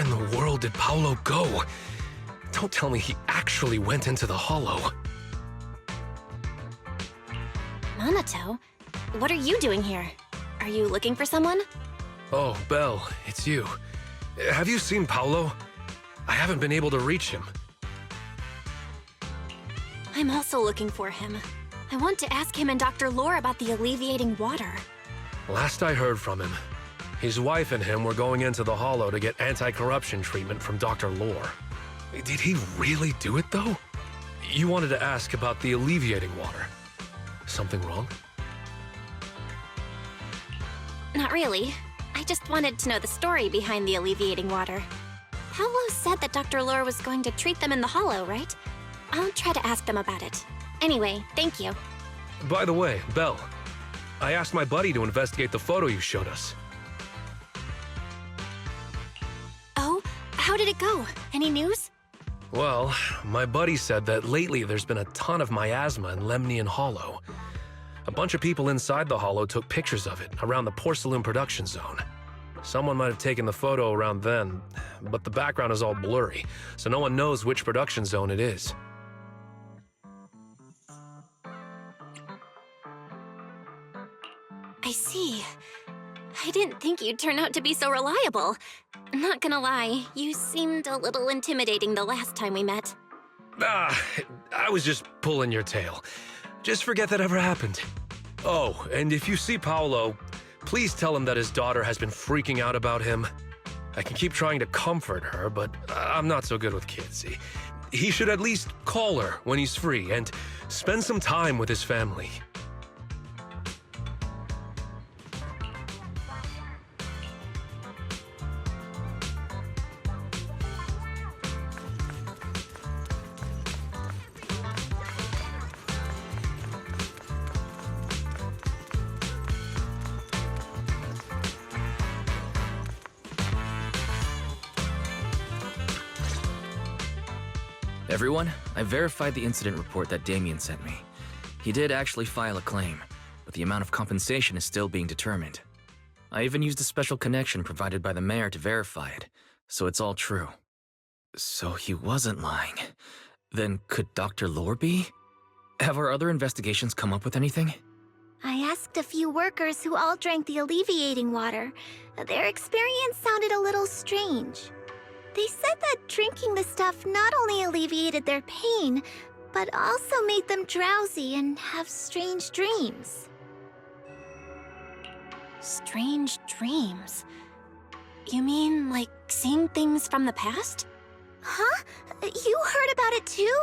in the world did Paolo go? Don't tell me he actually went into the hollow. Minato, what are you doing here? Are you looking for someone? Oh, Belle, it's you. Have you seen Paolo? I haven't been able to reach him. I'm also looking for him. I want to ask him and Dr. Lore about the alleviating water. Last I heard from him, his wife and him were going into the hollow to get anti-corruption treatment from Dr. Lore. Did he really do it, though? You wanted to ask about the alleviating water. Something wrong? Not really. I just wanted to know the story behind the alleviating water. Paolo said that Dr. Lore was going to treat them in the hollow, right? I'll try to ask them about it. Anyway, thank you. By the way, Belle, I asked my buddy to investigate the photo you showed us. Oh, how did it go? Any news? Well, my buddy said that lately there's been a ton of miasma in Lemnian Hollow. A bunch of people inside the hollow took pictures of it around the porcelain production zone. Someone might have taken the photo around then, but the background is all blurry, so no one knows which production zone it is. I see. I didn't think you'd turn out to be so reliable. Not gonna lie, you seemed a little intimidating the last time we met. I was just pulling your tail. Just forget that ever happened. Oh, and if you see Paolo, please tell him that his daughter has been freaking out about him. I can keep trying to comfort her, but I'm not so good with kids. He should at least call her when he's free and spend some time with his family. Everyone, I verified the incident report that Damien sent me. He did actually file a claim, but the amount of compensation is still being determined. I even used a special connection provided by the mayor to verify it, so it's all true. So he wasn't lying. Then could Dr. Lore be? Have our other investigations come up with anything? I asked a few workers who all drank the alleviating water. Their experience sounded a little strange. They said that drinking the stuff not only alleviated their pain, but also made them drowsy and have strange dreams. Strange dreams? You mean, like, seeing things from the past? Huh? You heard about it too?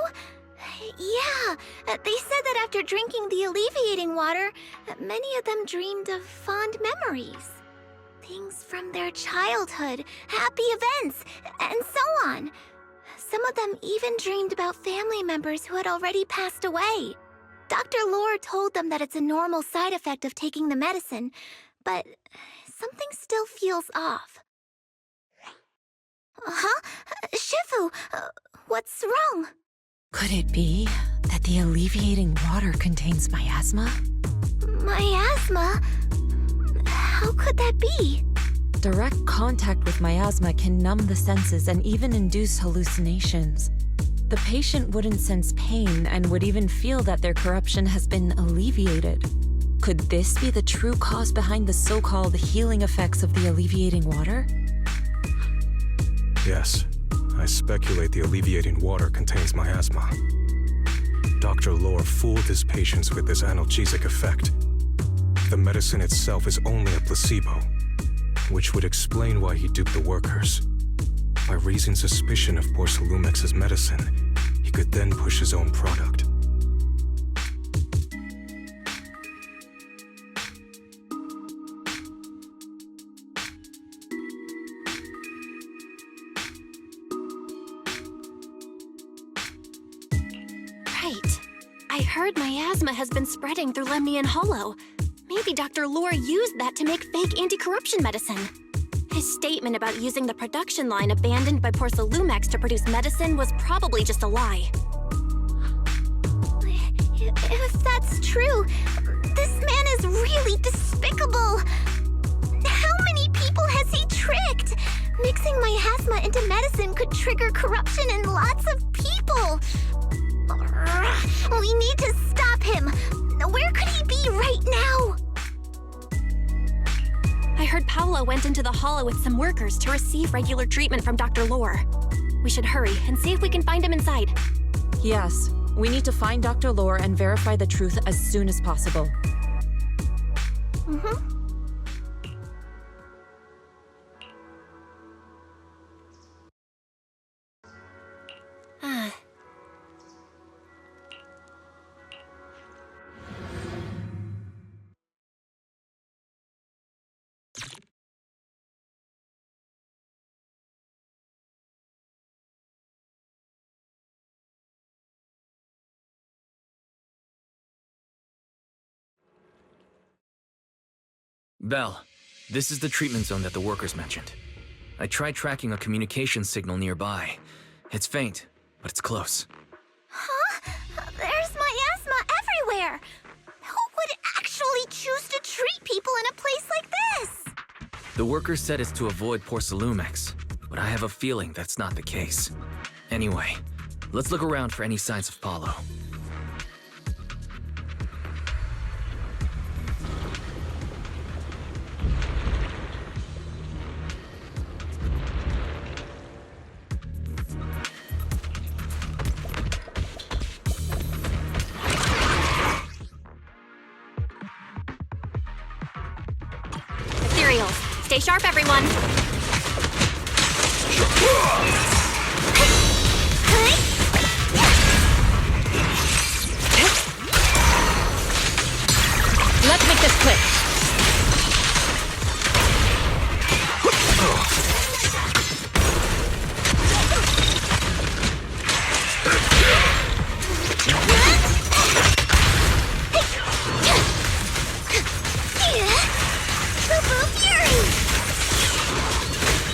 Yeah, they said that after drinking the alleviating water, many of them dreamed of fond memories. Things from their childhood, happy events, and so on. Some of them even dreamed about family members who had already passed away. Dr. Lore told them that it's a normal side effect of taking the medicine, but something still feels off. Huh? Shifu, what's wrong? Could it be that the alleviating water contains miasma? Miasma? How could that be? Direct contact with miasma can numb the senses and even induce hallucinations. The patient wouldn't sense pain and would even feel that their corruption has been alleviated. Could this be the true cause behind the so-called healing effects of the alleviating water? Yes, I speculate the alleviating water contains miasma. Dr. Lore fooled his patients with this analgesic effect. The medicine itself is only a placebo, which would explain why he duped the workers. By raising suspicion of Porcelumex's medicine, he could then push his own product. Right. I heard miasma has been spreading through Lemnian Hollow. Maybe Dr. Lore used that to make fake anti-corruption medicine. His statement about using the production line abandoned by Porcelumex to produce medicine was probably just a lie. If that's true, this man is really despicable. How many people has he tricked? Mixing miasma asthma into medicine could trigger corruption in lots of people. We need to stop him. Where could he be right now? I heard Paolo went into the hollow with some workers to receive regular treatment from Dr. Lore. We should hurry and see if we can find him inside. Yes, we need to find Dr. Lore and verify the truth as soon as possible. Mm-hmm. Belle, this is the treatment zone that the workers mentioned. I tried tracking a communication signal nearby. It's faint, but it's close. Huh? There's miasma everywhere! Who would actually choose to treat people in a place like this? The workers said it's to avoid porcelumex, but I have a feeling that's not the case. Anyway, let's look around for any signs of Paolo. Ethereals, stay sharp, everyone. Let's make this quick.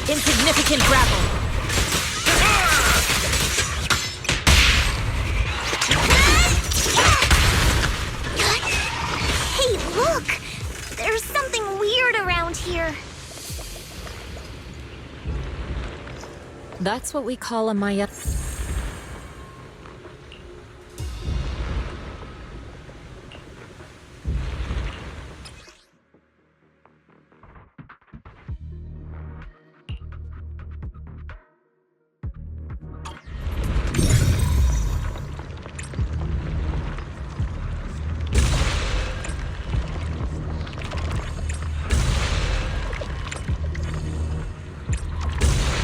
Insignificant grapple. Hey, look! There's something weird around here. That's what we call a Maya.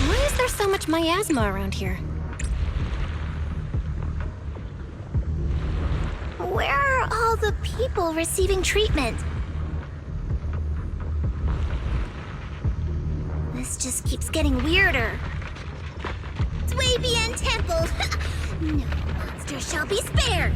Why is there so much miasma around here? Where are all the people receiving treatment? This just keeps getting weirder. Swabian Temple! No monster shall be spared!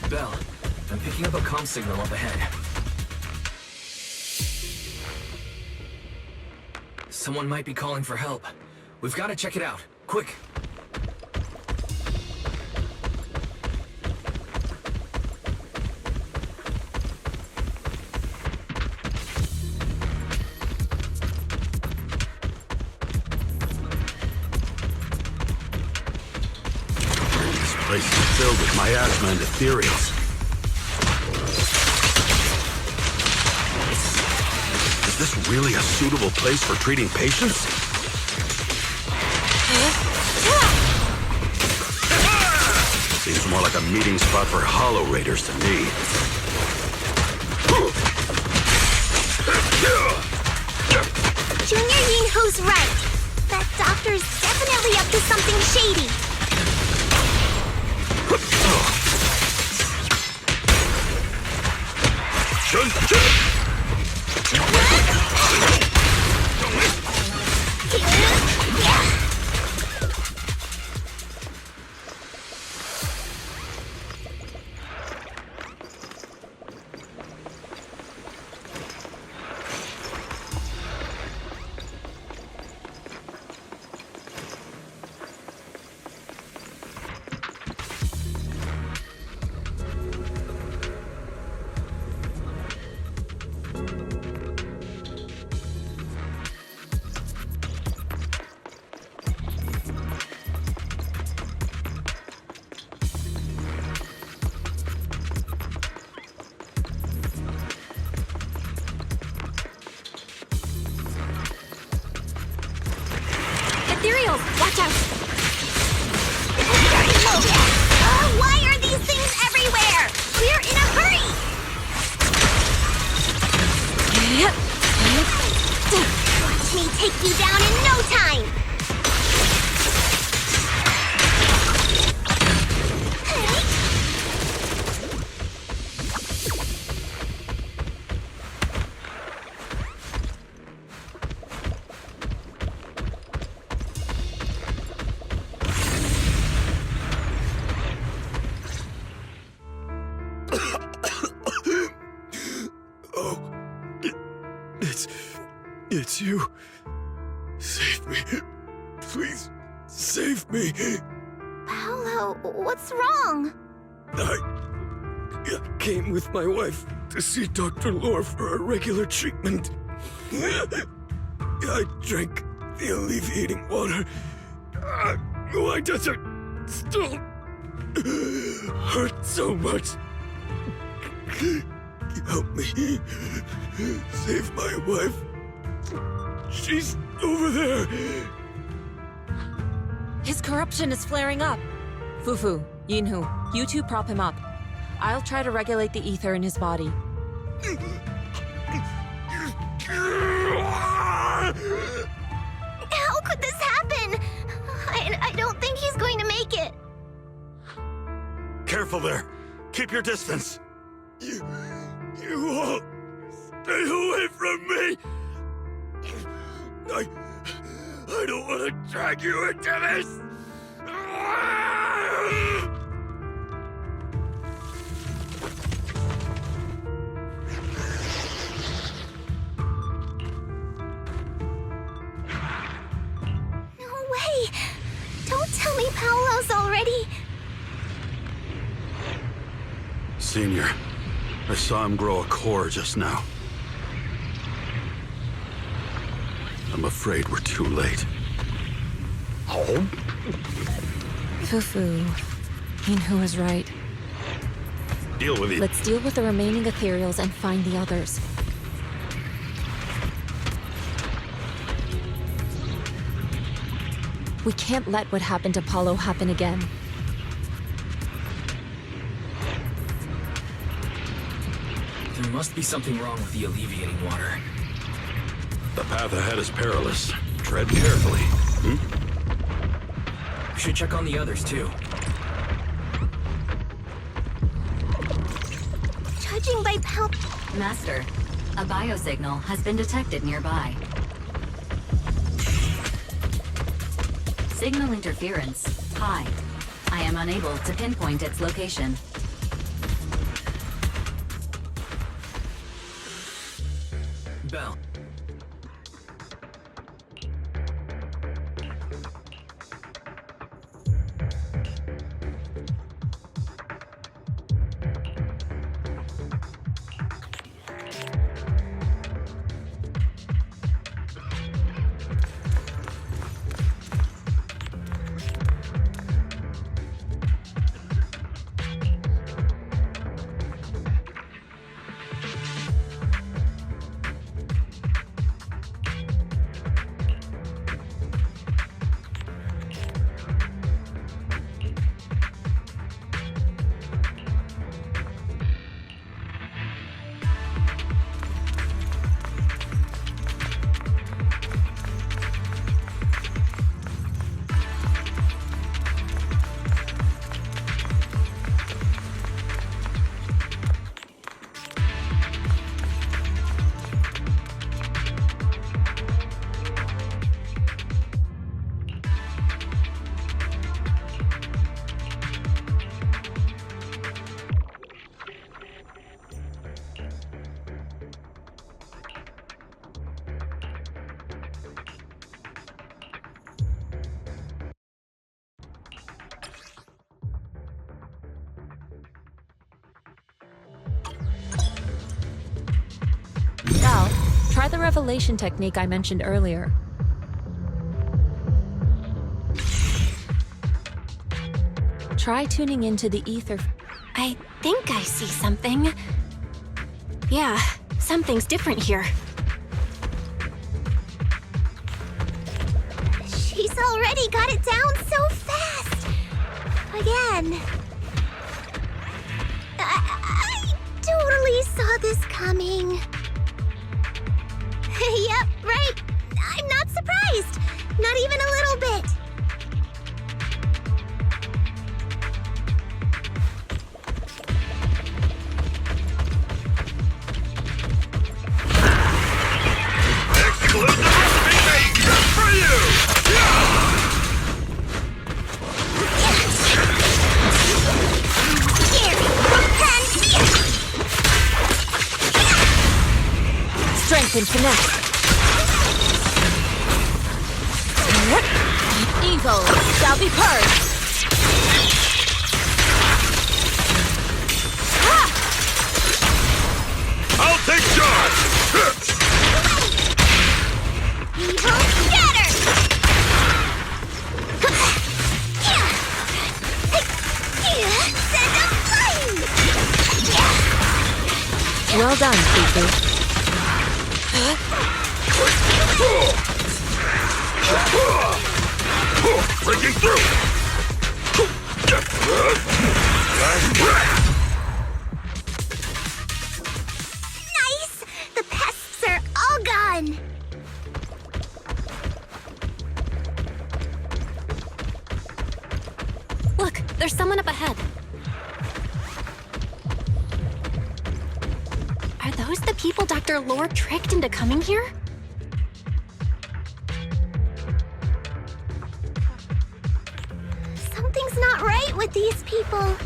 Belle, I'm picking up a comm signal up ahead. Someone might be calling for help. We've got to check it out. Quick! This place is filled with miasma and ethereals. Is this really a suitable place for treating patients? Seems more like a meeting spot for Hollow Raiders to me. Junior clearly up to something shady. Ethereals, watch out! Why are these things everywhere? We're in a hurry! Watch me take you down in no time! It's you. Save me. Please, save me. Paolo, what's wrong? I came with my wife to see Dr. Lore for a regular treatment. I drank the alleviating water. Why does it still hurt so much? Help me. Save my wife. She's over there. His corruption is flaring up. Fufu, Yinhu, you two prop him up. I'll try to regulate the ether in his body. How could this happen? I don't think he's going to make it. Careful there. Keep your distance. You all stay away from me. I don't want to drag you into this. No way. Don't tell me Paolo's already... Senior, I saw him grow a core just now. I'm afraid we're too late. Fufu, Yinhu is right. Deal with it. Let's deal with the remaining ethereals and find the others. We can't let what happened to Paulo happen again. There must be something wrong with the alleviating water. The path ahead is perilous. Tread carefully. We should check on the others, too. Judging by Master, a biosignal has been detected nearby. Signal interference high. I am unable to pinpoint its location. Belle. Try the revelation technique I mentioned earlier. Try tuning into the ether. I think I see something. Yeah, something's different here. She's already got it down so fast! Again. I totally saw this coming. Yep, right. I'm not surprised. Not even a little bit. Strength and finesse. Evil shall be purged. I'll take charge! Evil scatter! Send them flying! Well done, Fufu. Breaking through! Nice! The pests are all gone! Look, there's someone up ahead. Are those the people Dr. Lore tricked into coming here? Something's not right with these people.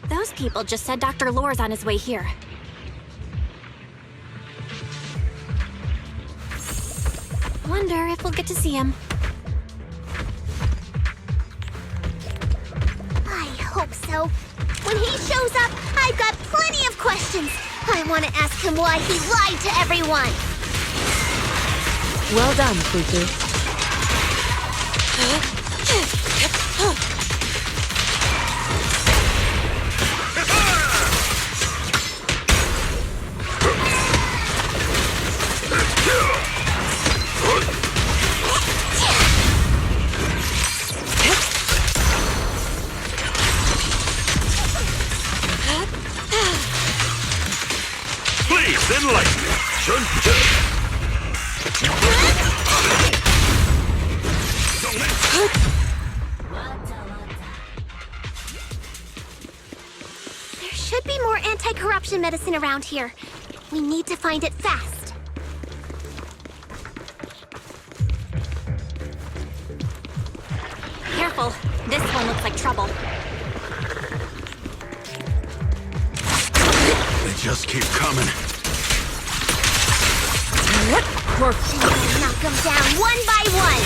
Those people just said Dr. Lore's on his way here. Wonder if we'll get to see him. I hope so. When he shows up, I've got plenty of questions. I want to ask him why he lied to everyone. Well done, Fufu. Please, enlighten me! There should be more anti-corruption medicine around here. We need to find it fast. Careful, this one looks like trouble. They just keep coming. Knock them down one by one.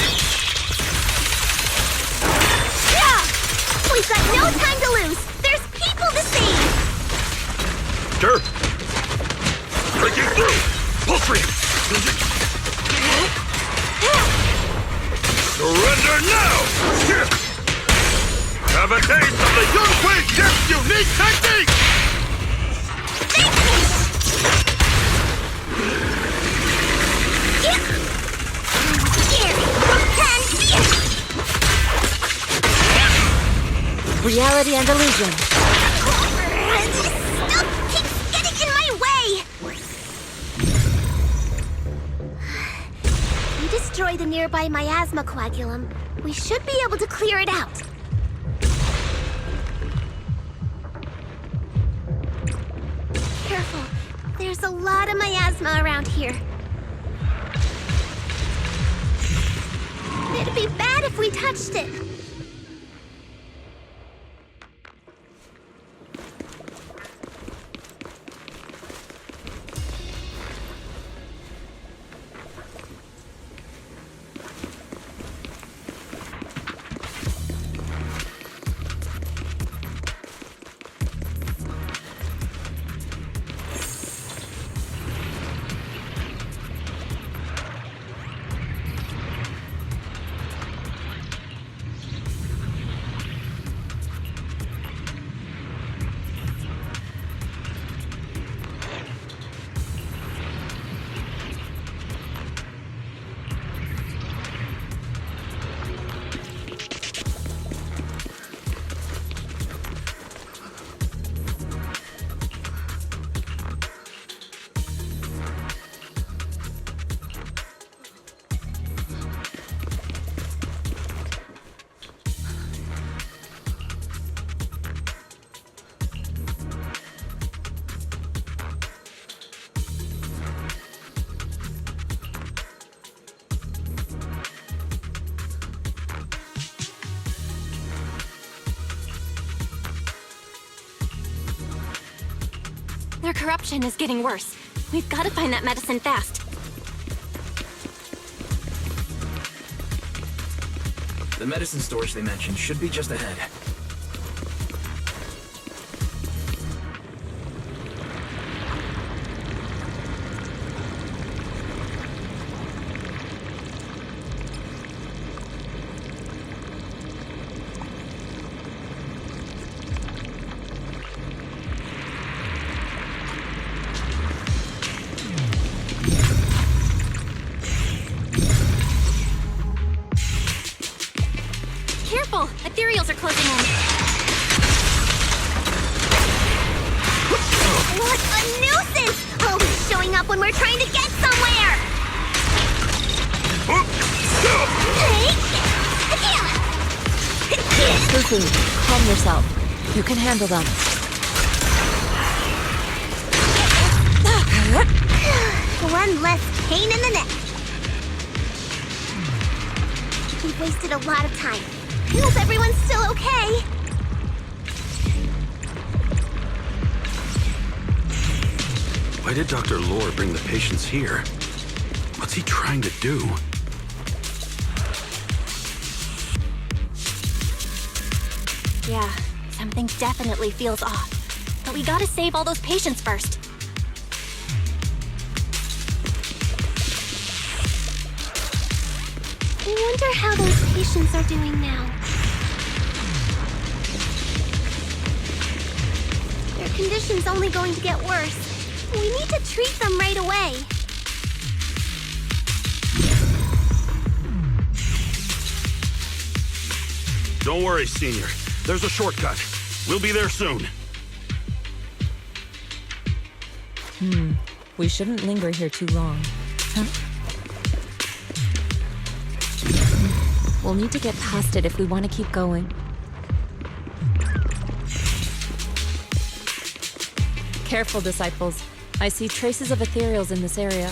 Yeah! We've got no time to lose. There's people to save. Sure. Breaking through! Pulse stream! Surrender now! Have a taste of the Yunkui Dip's unique technique! Reality and illusion. This stuff keeps getting in my way! If we destroy the nearby miasma coagulum, we should be able to clear it out. Careful. There's a lot of miasma around here. It'd be bad if we touched it. Their corruption is getting worse. We've got to find that medicine fast. The medicine storage they mentioned should be just ahead. Careful! Ethereals are closing in. What a nuisance! Always showing up when we're trying to get somewhere! Fufu, calm yourself. You can handle them. One less pain in the neck. We've wasted a lot of time. I hope everyone's still okay. Why did Dr. Lore bring the patients here? What's he trying to do? Yeah, something definitely feels off. But we gotta save all those patients first. I wonder how those patients are doing now. Their condition's only going to get worse. We need to treat them right away. Don't worry, Senior. There's a shortcut. We'll be there soon. We shouldn't linger here too long. Huh? We'll need to get past it if we want to keep going. Careful, disciples. I see traces of ethereals in this area.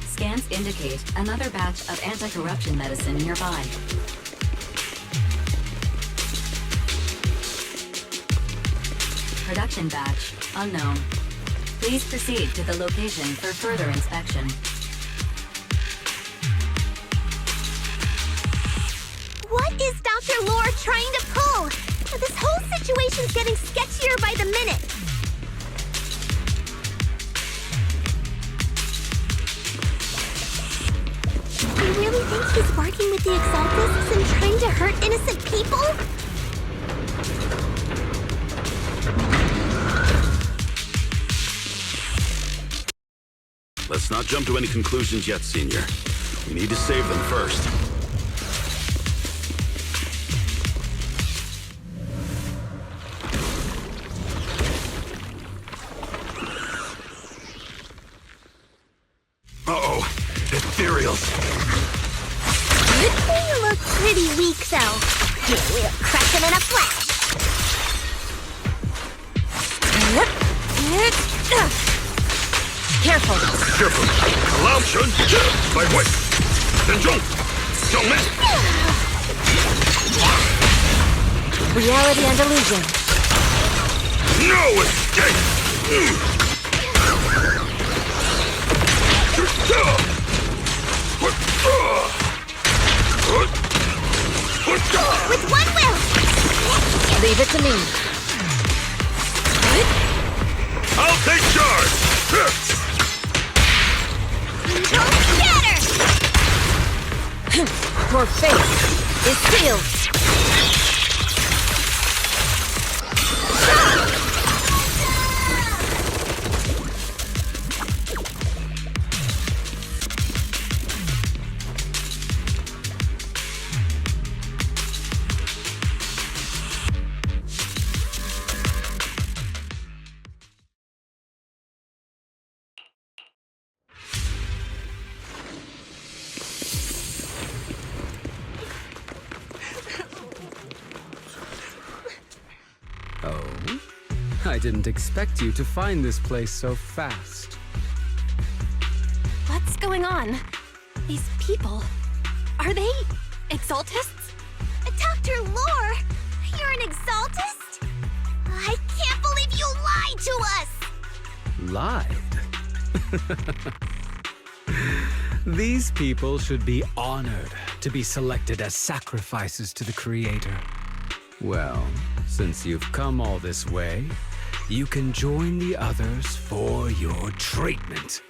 Scans indicate another batch of anti-corruption medicine nearby. Production batch unknown. Please proceed to the location for further inspection. What is Dr. Lore trying to pull? This whole situation situation's getting sketchier by the minute. You really think he's working with the Exaltists and trying to hurt innocent people? Let's not jump to any conclusions yet, Senior. We need to save them first. Uh-oh. Ethereals. You look pretty weak, though. Yeah, we'll crush him in a flash. Careful. Careful. Lao Chun, by Wei. Zhong, Zhongmen. Reality and illusion. No escape! With one will! Leave it to me. I'll take charge! Don't scatter! Your fate is sealed. I didn't expect you to find this place so fast. What's going on? These people, are they Exaltists? Dr. Lore, you're an Exaltist? I can't believe you lied to us! Lied? These people should be honored to be selected as sacrifices to the Creator. Well, since you've come all this way, you can join the others for your treatment.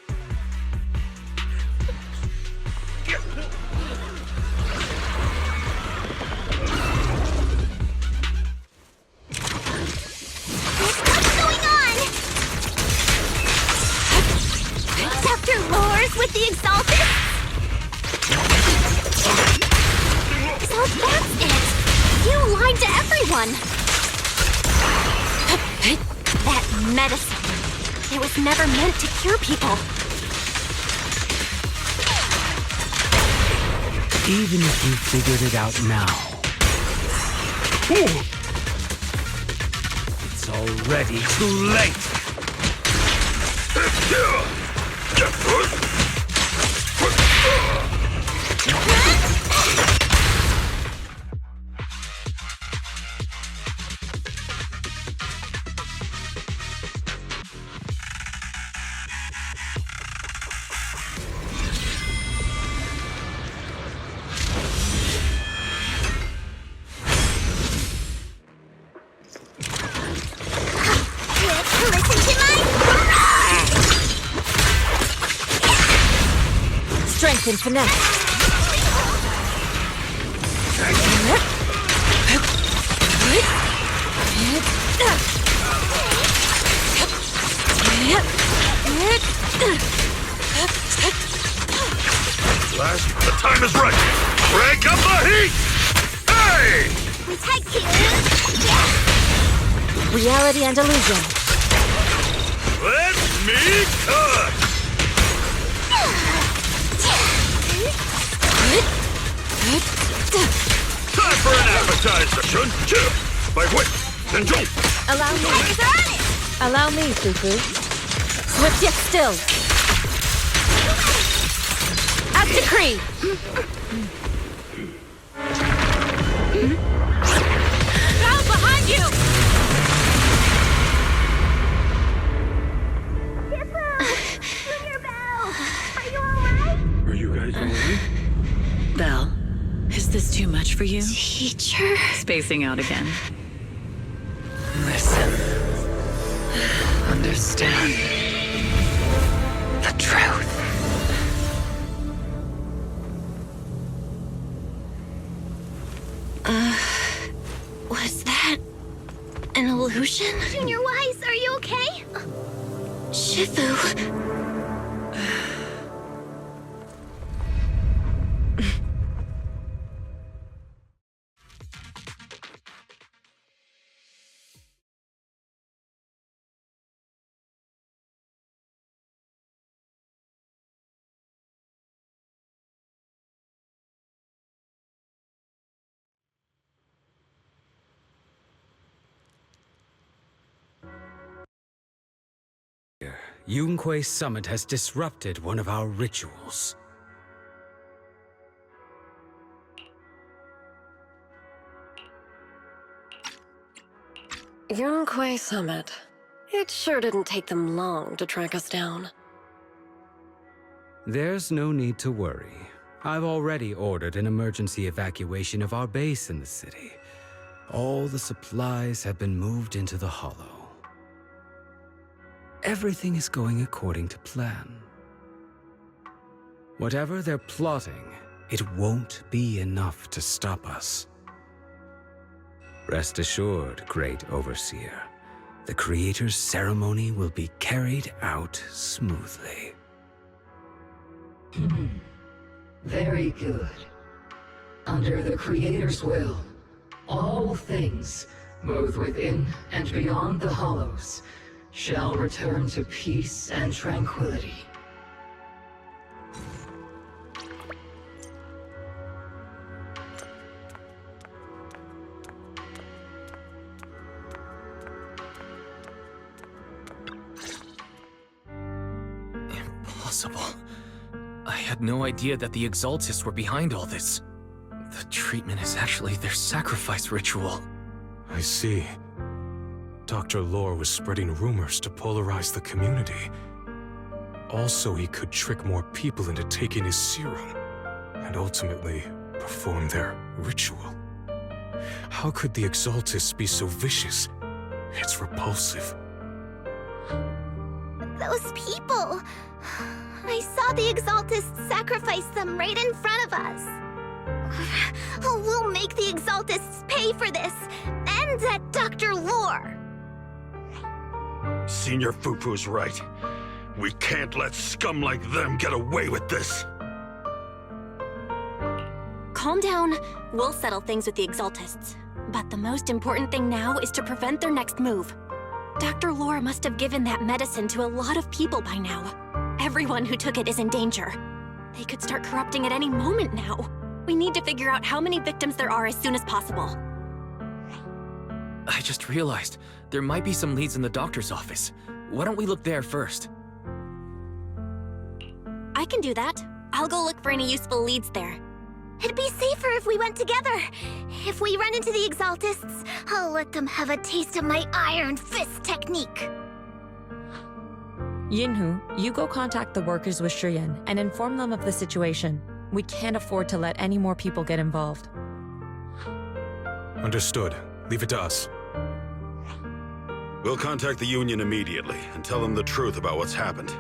What's going on? Dr. Lore's with the Exaltists? So that's it! You lied to everyone! That medicine, it was never meant to cure people. Even if you figured it out now, it's already too late! Strength and finesse. Last, the time is right. Crank up the heat! Hey! Thank you! Reality and illusion. Let me cut! Time for an appetizer, Chun! By Wei, Zhong! Allow me. Allow me, Fufu. Swift yet still. As decree. Down behind you! Junior Belle! Are you alright? Are you guys alright? Belle, is this too much for you? Teacher... Spacing out again. Listen. Understand the truth. Was that an illusion? Junior Wise, are you okay? Shifu. Yunkui Summit has disrupted one of our rituals. Yunkui Summit. It sure didn't take them long to track us down. There's no need to worry. I've already ordered an emergency evacuation of our base in the city. All the supplies have been moved into the Hollow. Everything is going according to plan. Whatever they're plotting, it won't be enough to stop us. Rest assured, Great Overseer, the Creator's ceremony will be carried out smoothly. Very good. Under the Creator's will, all things, both within and beyond the Hollows, shall return to peace and tranquility. Impossible. I had no idea that the Exaltists were behind all this. The treatment is actually their sacrifice ritual. I see. Dr. Lore was spreading rumors to polarize the community. Also, he could trick more people into taking his serum, and ultimately perform their ritual. How could the Exaltists be so vicious? It's repulsive. Those people! I saw the Exaltists sacrifice them right in front of us. We'll make the Exaltists pay for this, and that Dr. Lore! Senior Fufu's right. We can't let scum like them get away with this. Calm down. We'll settle things with the Exaltists. But the most important thing now is to prevent their next move. Dr. Lore must have given that medicine to a lot of people by now. Everyone who took it is in danger. They could start corrupting at any moment now. We need to figure out how many victims there are as soon as possible. I just realized there might be some leads in the doctor's office. Why don't we look there first? I can do that. I'll go look for any useful leads there. It'd be safer if we went together. If we run into the Exaltists, I'll let them have a taste of my Iron Fist technique. Yinhu, you go contact the workers with Shiyan and inform them of the situation. We can't afford to let any more people get involved. Understood. Leave it to us. We'll contact the Union immediately and tell them the truth about what's happened.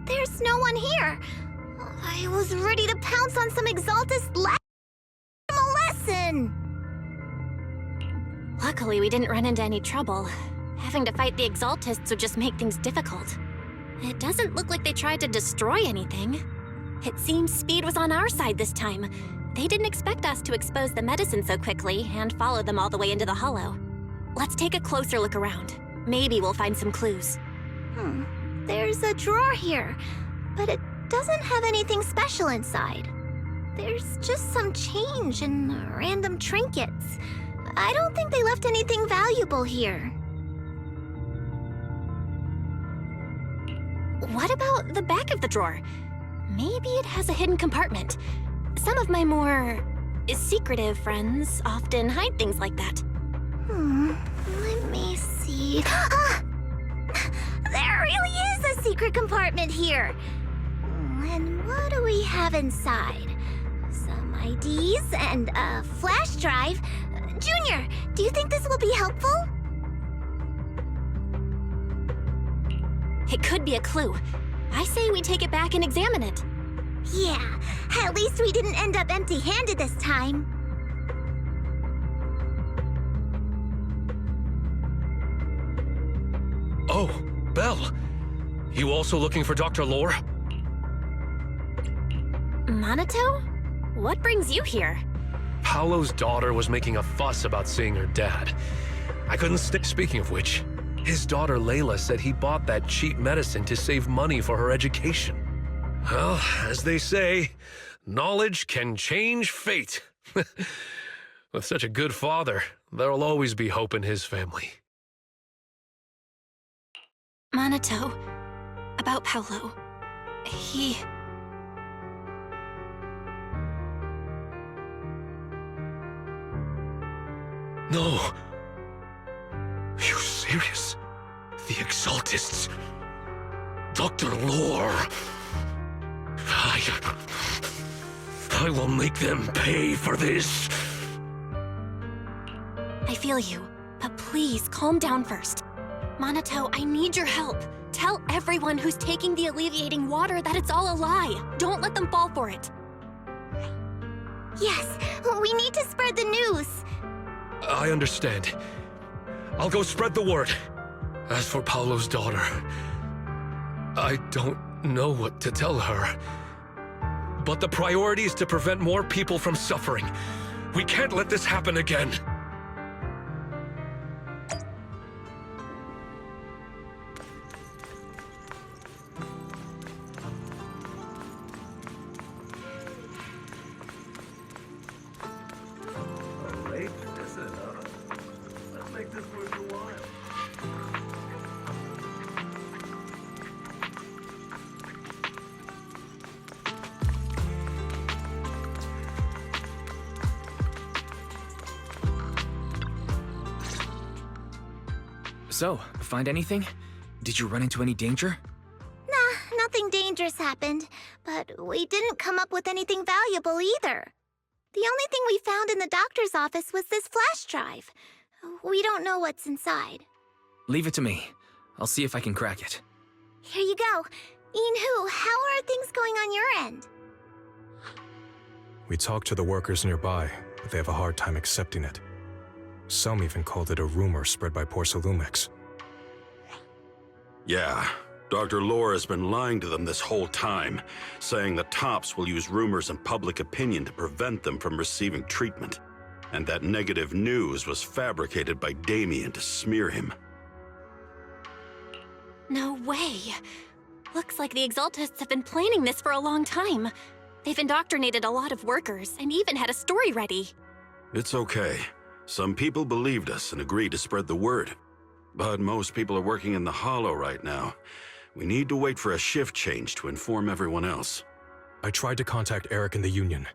There's no one here. I was ready to pounce on some Exaltist a lesson. Luckily, we didn't run into any trouble. Having to fight the Exaltists would just make things difficult. It doesn't look like they tried to destroy anything. It seems speed was on our side this time. They didn't expect us to expose the medicine so quickly and follow them all the way into the hollow. Let's take a closer look around. Maybe we'll find some clues. There's a drawer here, but it doesn't have anything special inside. There's just some change and random trinkets. I don't think they left anything valuable here. What about the back of the drawer? Maybe it has a hidden compartment. Some of my more secretive friends often hide things like that. Let me see. Ah! There really is a secret compartment here. And what do we have inside? Some IDs and a flash drive. Junior, do you think this will be helpful? It could be a clue. I say we take it back and examine it. Yeah, at least we didn't end up empty-handed this time. Oh, Belle. You also looking for Dr. Lore? Minato? What brings you here? Paolo's daughter was making a fuss about seeing her dad. I couldn't stick. Speaking of which, his daughter Layla said he bought that cheap medicine to save money for her education. Well, as they say, knowledge can change fate. With such a good father, there'll always be hope in his family. Minato, about Paolo. He... No. You serious? The Exaltists? Dr. Lore? I will make them pay for this. I feel you, but please calm down first. Minato, I need your help. Tell everyone who's taking the alleviating water that it's all a lie. Don't let them fall for it. Yes, we need to spread the news. I understand. I'll go spread the word. As for Paolo's daughter, I don't know what to tell her. But the priority is to prevent more people from suffering. We can't let this happen again. So, find anything? Did you run into any danger? Nah, nothing dangerous happened, but we didn't come up with anything valuable either. The only thing we found in the doctor's office was this flash drive. We don't know what's inside. Leave it to me. I'll see if I can crack it. Here you go. Inhu, how are things going on your end? We talked to the workers nearby, but they have a hard time accepting it. Some even called it a rumor spread by Porcelumix. Yeah, Dr. Lore has been lying to them this whole time, saying the Tops will use rumors and public opinion to prevent them from receiving treatment, and that negative news was fabricated by Damien to smear him. No way. Looks like the Exaltists have been planning this for a long time. They've indoctrinated a lot of workers and even had a story ready. It's okay. Some people believed us and agreed to spread the word. But most people are working in the Hollow right now. We need to wait for a shift change to inform everyone else. I tried to contact Eric in the Union,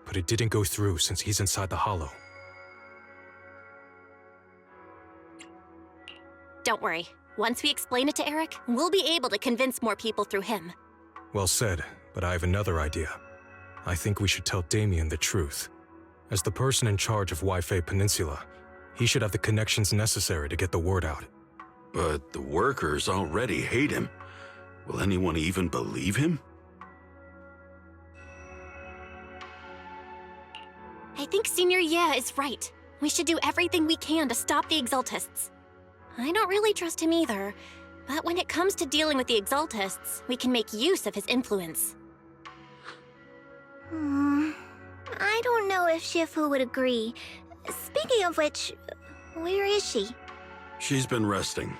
but it didn't go through since he's inside the Hollow. Don't worry. Once we explain it to Eric, we'll be able to convince more people through him. Well said, but I have another idea. I think we should tell Damien the truth. As the person in charge of Wi-Fi Peninsula, he should have the connections necessary to get the word out. But the workers already hate him. Will anyone even believe him? I think Senior Ye is right. We should do everything we can to stop the Exaltists. I don't really trust him either, but when it comes to dealing with the Exaltists, we can make use of his influence. I don't know if Shifu would agree. Speaking of which, where is she? She's been resting.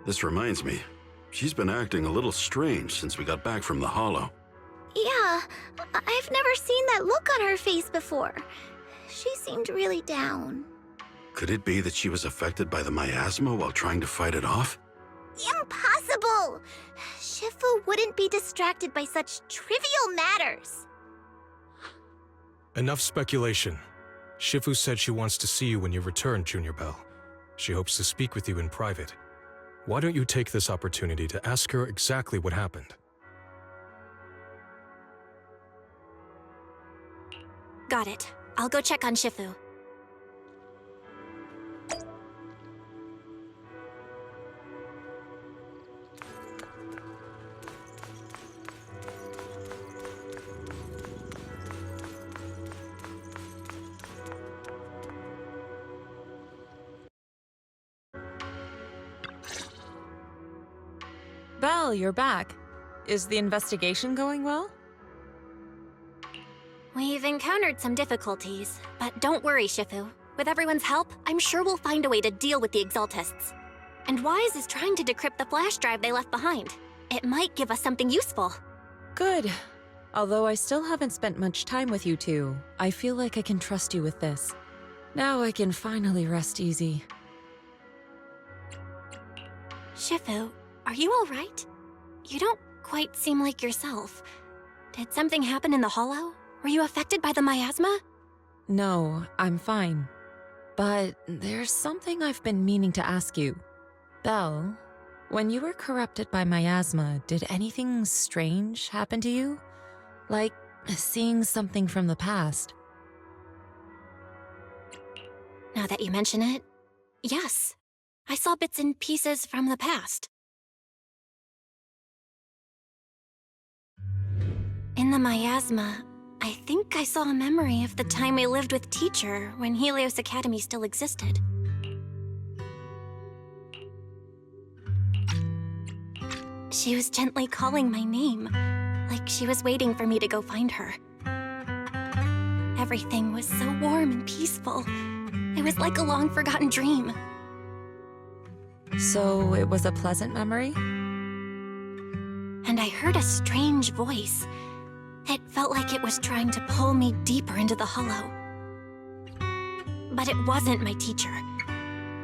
This reminds me, she's been acting a little strange since we got back from the Hollow. Yeah, I've never seen that look on her face before. She seemed really down. Could it be that she was affected by the miasma while trying to fight it off? Impossible! Shifu wouldn't be distracted by such trivial matters. Enough speculation. Shifu said she wants to see you when you return, Junior Belle. She hopes to speak with you in private. Why don't you take this opportunity to ask her exactly what happened? Got it. I'll go check on Shifu. Belle, you're back. Is the investigation going well? We've encountered some difficulties, but don't worry, Shifu. With everyone's help, I'm sure we'll find a way to deal with the Exaltists. And Wise is trying to decrypt the flash drive they left behind. It might give us something useful. Good. Although I still haven't spent much time with you two, I feel like I can trust you with this. Now I can finally rest easy. Shifu, are you all right? You don't quite seem like yourself. Did something happen in the Hollow? Were you affected by the miasma? No, I'm fine. But there's something I've been meaning to ask you. Belle, when you were corrupted by miasma, did anything strange happen to you? Like seeing something from the past? Now that you mention it, yes. I saw bits and pieces from the past. In the miasma, I think I saw a memory of the time we lived with Teacher when Helios Academy still existed. She was gently calling my name, like she was waiting for me to go find her. Everything was so warm and peaceful. It was like a long-forgotten dream. So it was a pleasant memory? And I heard a strange voice. It felt like it was trying to pull me deeper into the Hollow. But it wasn't my teacher.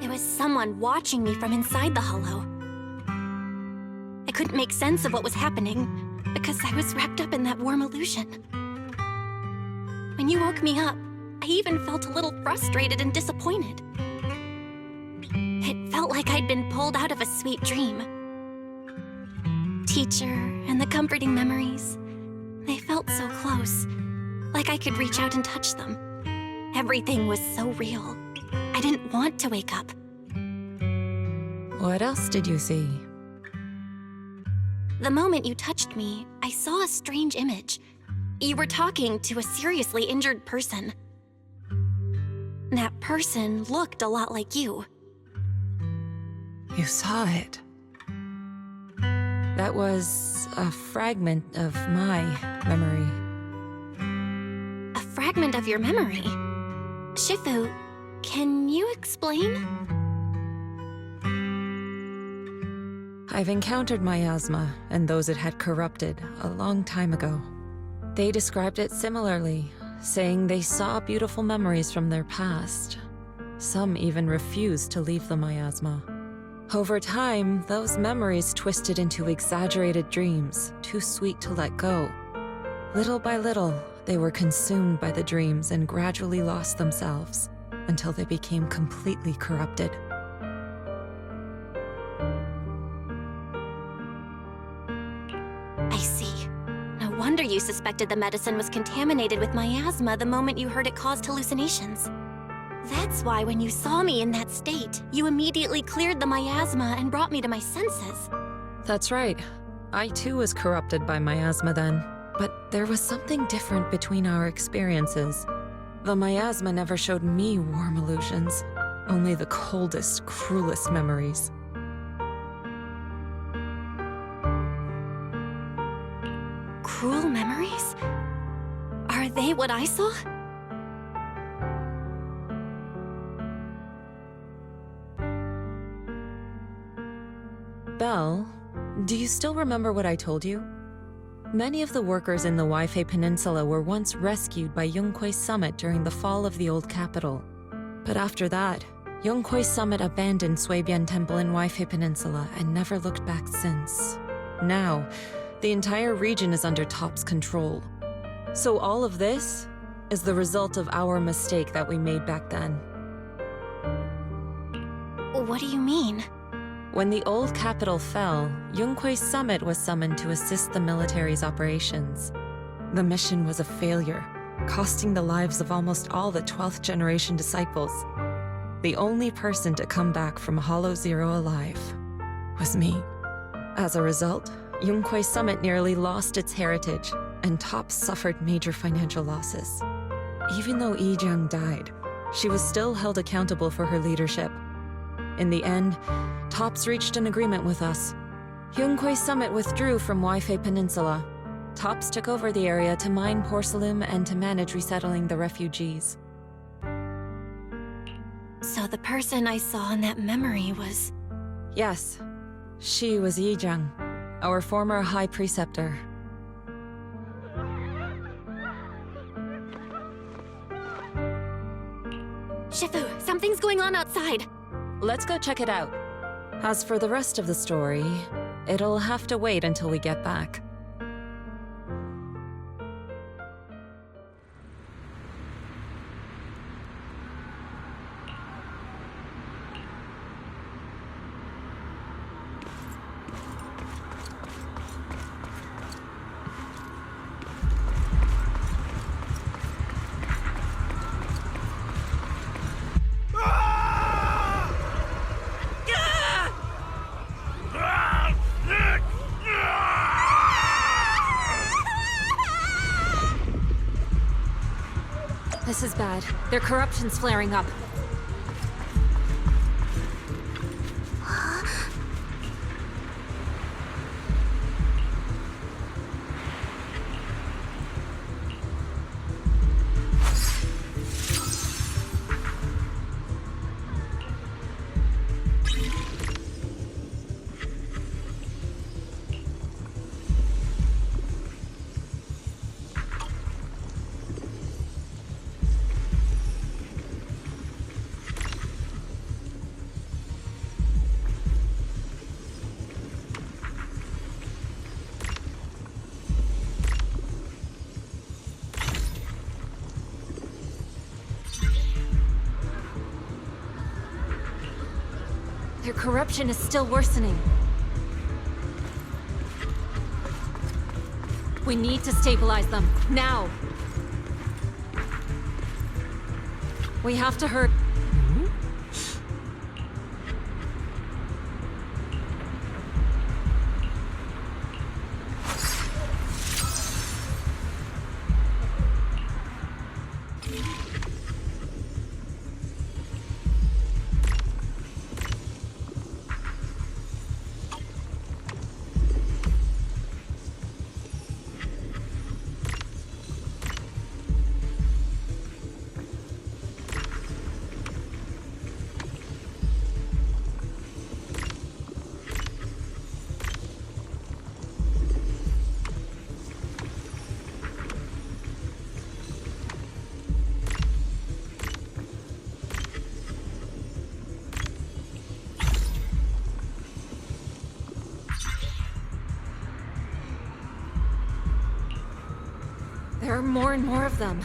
It was someone watching me from inside the Hollow. I couldn't make sense of what was happening because I was wrapped up in that warm illusion. When you woke me up, I even felt a little frustrated and disappointed. It felt like I'd been pulled out of a sweet dream. Teacher and the comforting memories, they felt so close, like I could reach out and touch them. Everything was so real. I didn't want to wake up. What else did you see? The moment you touched me, I saw a strange image. You were talking to a seriously injured person. That person looked a lot like you. You saw it. That was a fragment of my memory. A fragment of your memory? Shifu, can you explain? I've encountered miasma and those it had corrupted a long time ago. They described it similarly, saying they saw beautiful memories from their past. Some even refused to leave the miasma. Over time, those memories twisted into exaggerated dreams, too sweet to let go. Little by little, they were consumed by the dreams and gradually lost themselves, until they became completely corrupted. I see. No wonder you suspected the medicine was contaminated with miasma the moment you heard it caused hallucinations. That's why when you saw me in that state, you immediately cleared the miasma and brought me to my senses. That's right. I too was corrupted by miasma then, but there was something different between our experiences. The miasma never showed me warm illusions, only the coldest, cruelest memories. Cruel memories? Are they what I saw? Belle, do you still remember what I told you? Many of the workers in the Waifei Peninsula were once rescued by Yunkui Summit during the fall of the old capital. But after that, Yunkui Summit abandoned Suibian Temple in Waifei Peninsula and never looked back since. Now, the entire region is under TOP's control. So all of this is the result of our mistake that we made back then. What do you mean? When the old capital fell, Yunkui Summit was summoned to assist the military's operations. The mission was a failure, costing the lives of almost all the 12th generation disciples. The only person to come back from Hollow Zero alive was me. As a result, Yunkui Summit nearly lost its heritage, and TOP suffered major financial losses. Even though Yijiang died, she was still held accountable for her leadership. In the end, TOPS reached an agreement with us. Yunkui Summit withdrew from Waifei Peninsula. TOPS took over the area to mine porcelain and to manage resettling the refugees. So the person I saw in that memory was... Yes, she was Yijiang, our former High Preceptor. Shifu, something's going on outside. Let's go check it out. As for the rest of the story, it'll have to wait until we get back. This is bad. Their corruption's flaring up. Their corruption is still worsening. We need to stabilize them, now! We have to hurry. There are more and more of them.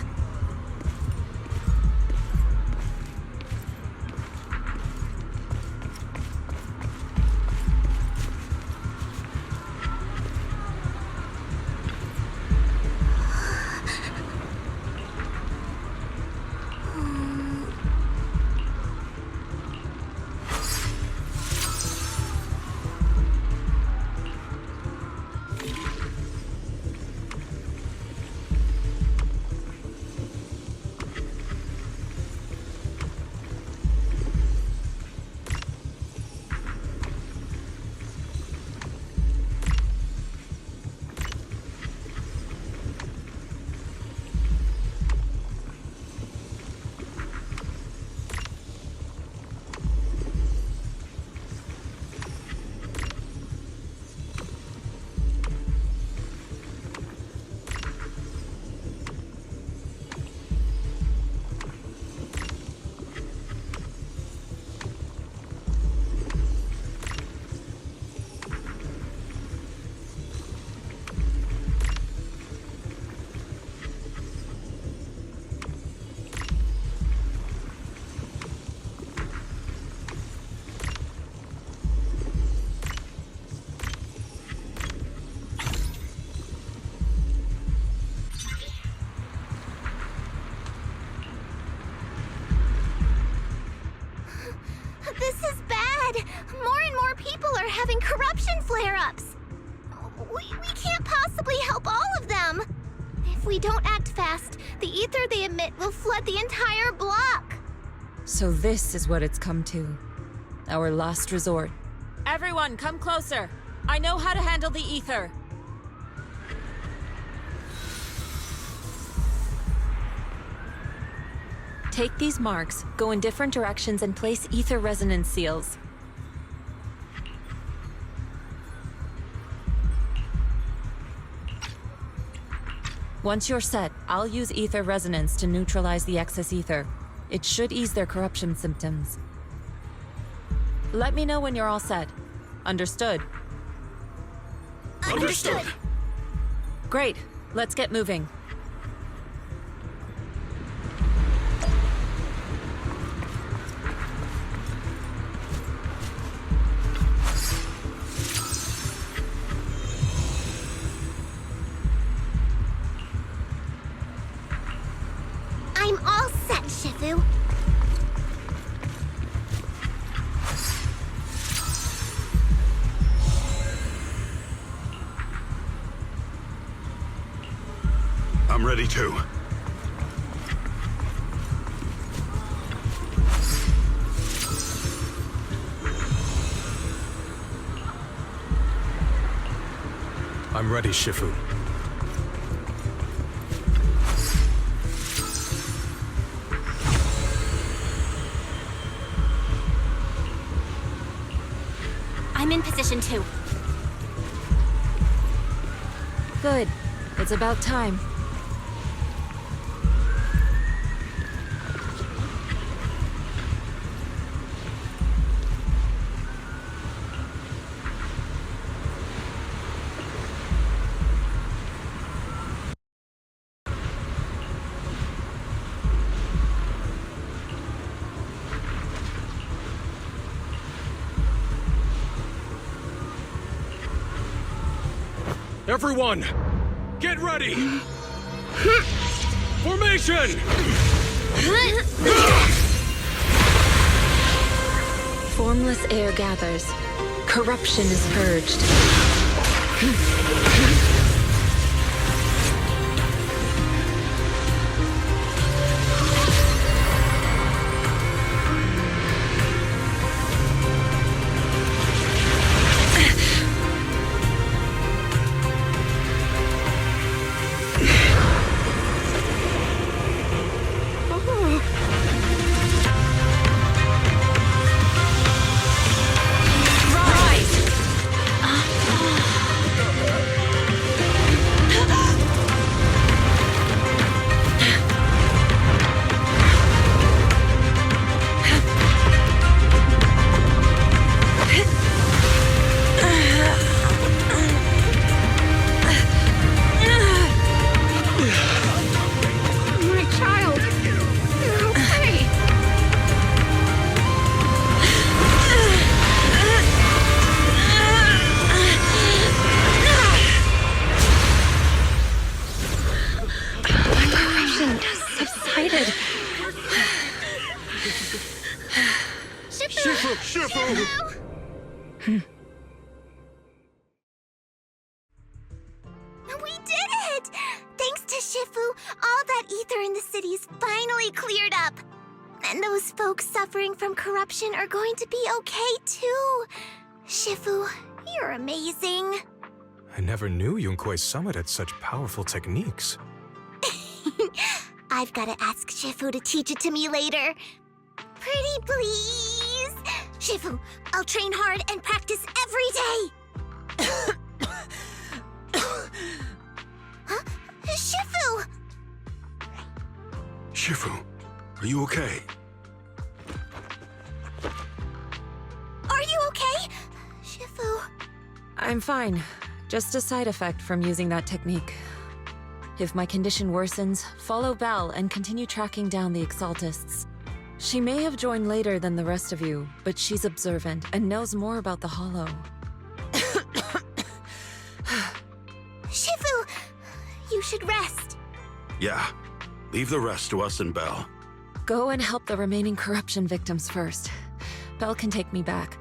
having corruption flare-ups. We can't possibly help all of them. If we don't act fast, the ether they emit will flood the entire block. So this is what it's come to. Our last resort. Everyone, come closer. I know how to handle the ether. Take these marks, go in different directions, and place ether resonance seals. Once you're set, I'll use ether resonance to neutralize the excess ether. It should ease their corruption symptoms. Let me know when you're all set. Understood? Understood. Great. Let's get moving. I'm all set, Shifu. I'm ready too. I'm ready, Shifu. I'm in position 2. Good. It's about time. Everyone, get ready! Formation! Formless air gathers. Corruption is purged. We did it! Thanks to Shifu, all that ether in the city's finally cleared up. And those folks suffering from corruption are going to be okay too. Shifu, you're amazing. I never knew Yunkui Summit had such powerful techniques. I've got to ask Shifu to teach it to me later. Pretty please. Shifu, I'll train hard and practice every day. Huh? Shifu! Shifu, are you okay? Are you okay? Shifu... I'm fine. Just a side effect from using that technique. If my condition worsens, follow Belle and continue tracking down the Exaltists. She may have joined later than the rest of you, but she's observant and knows more about the Hollow. Shifu! You should rest. Yeah. Leave the rest to us and Belle. Go and help the remaining corruption victims first. Belle can take me back.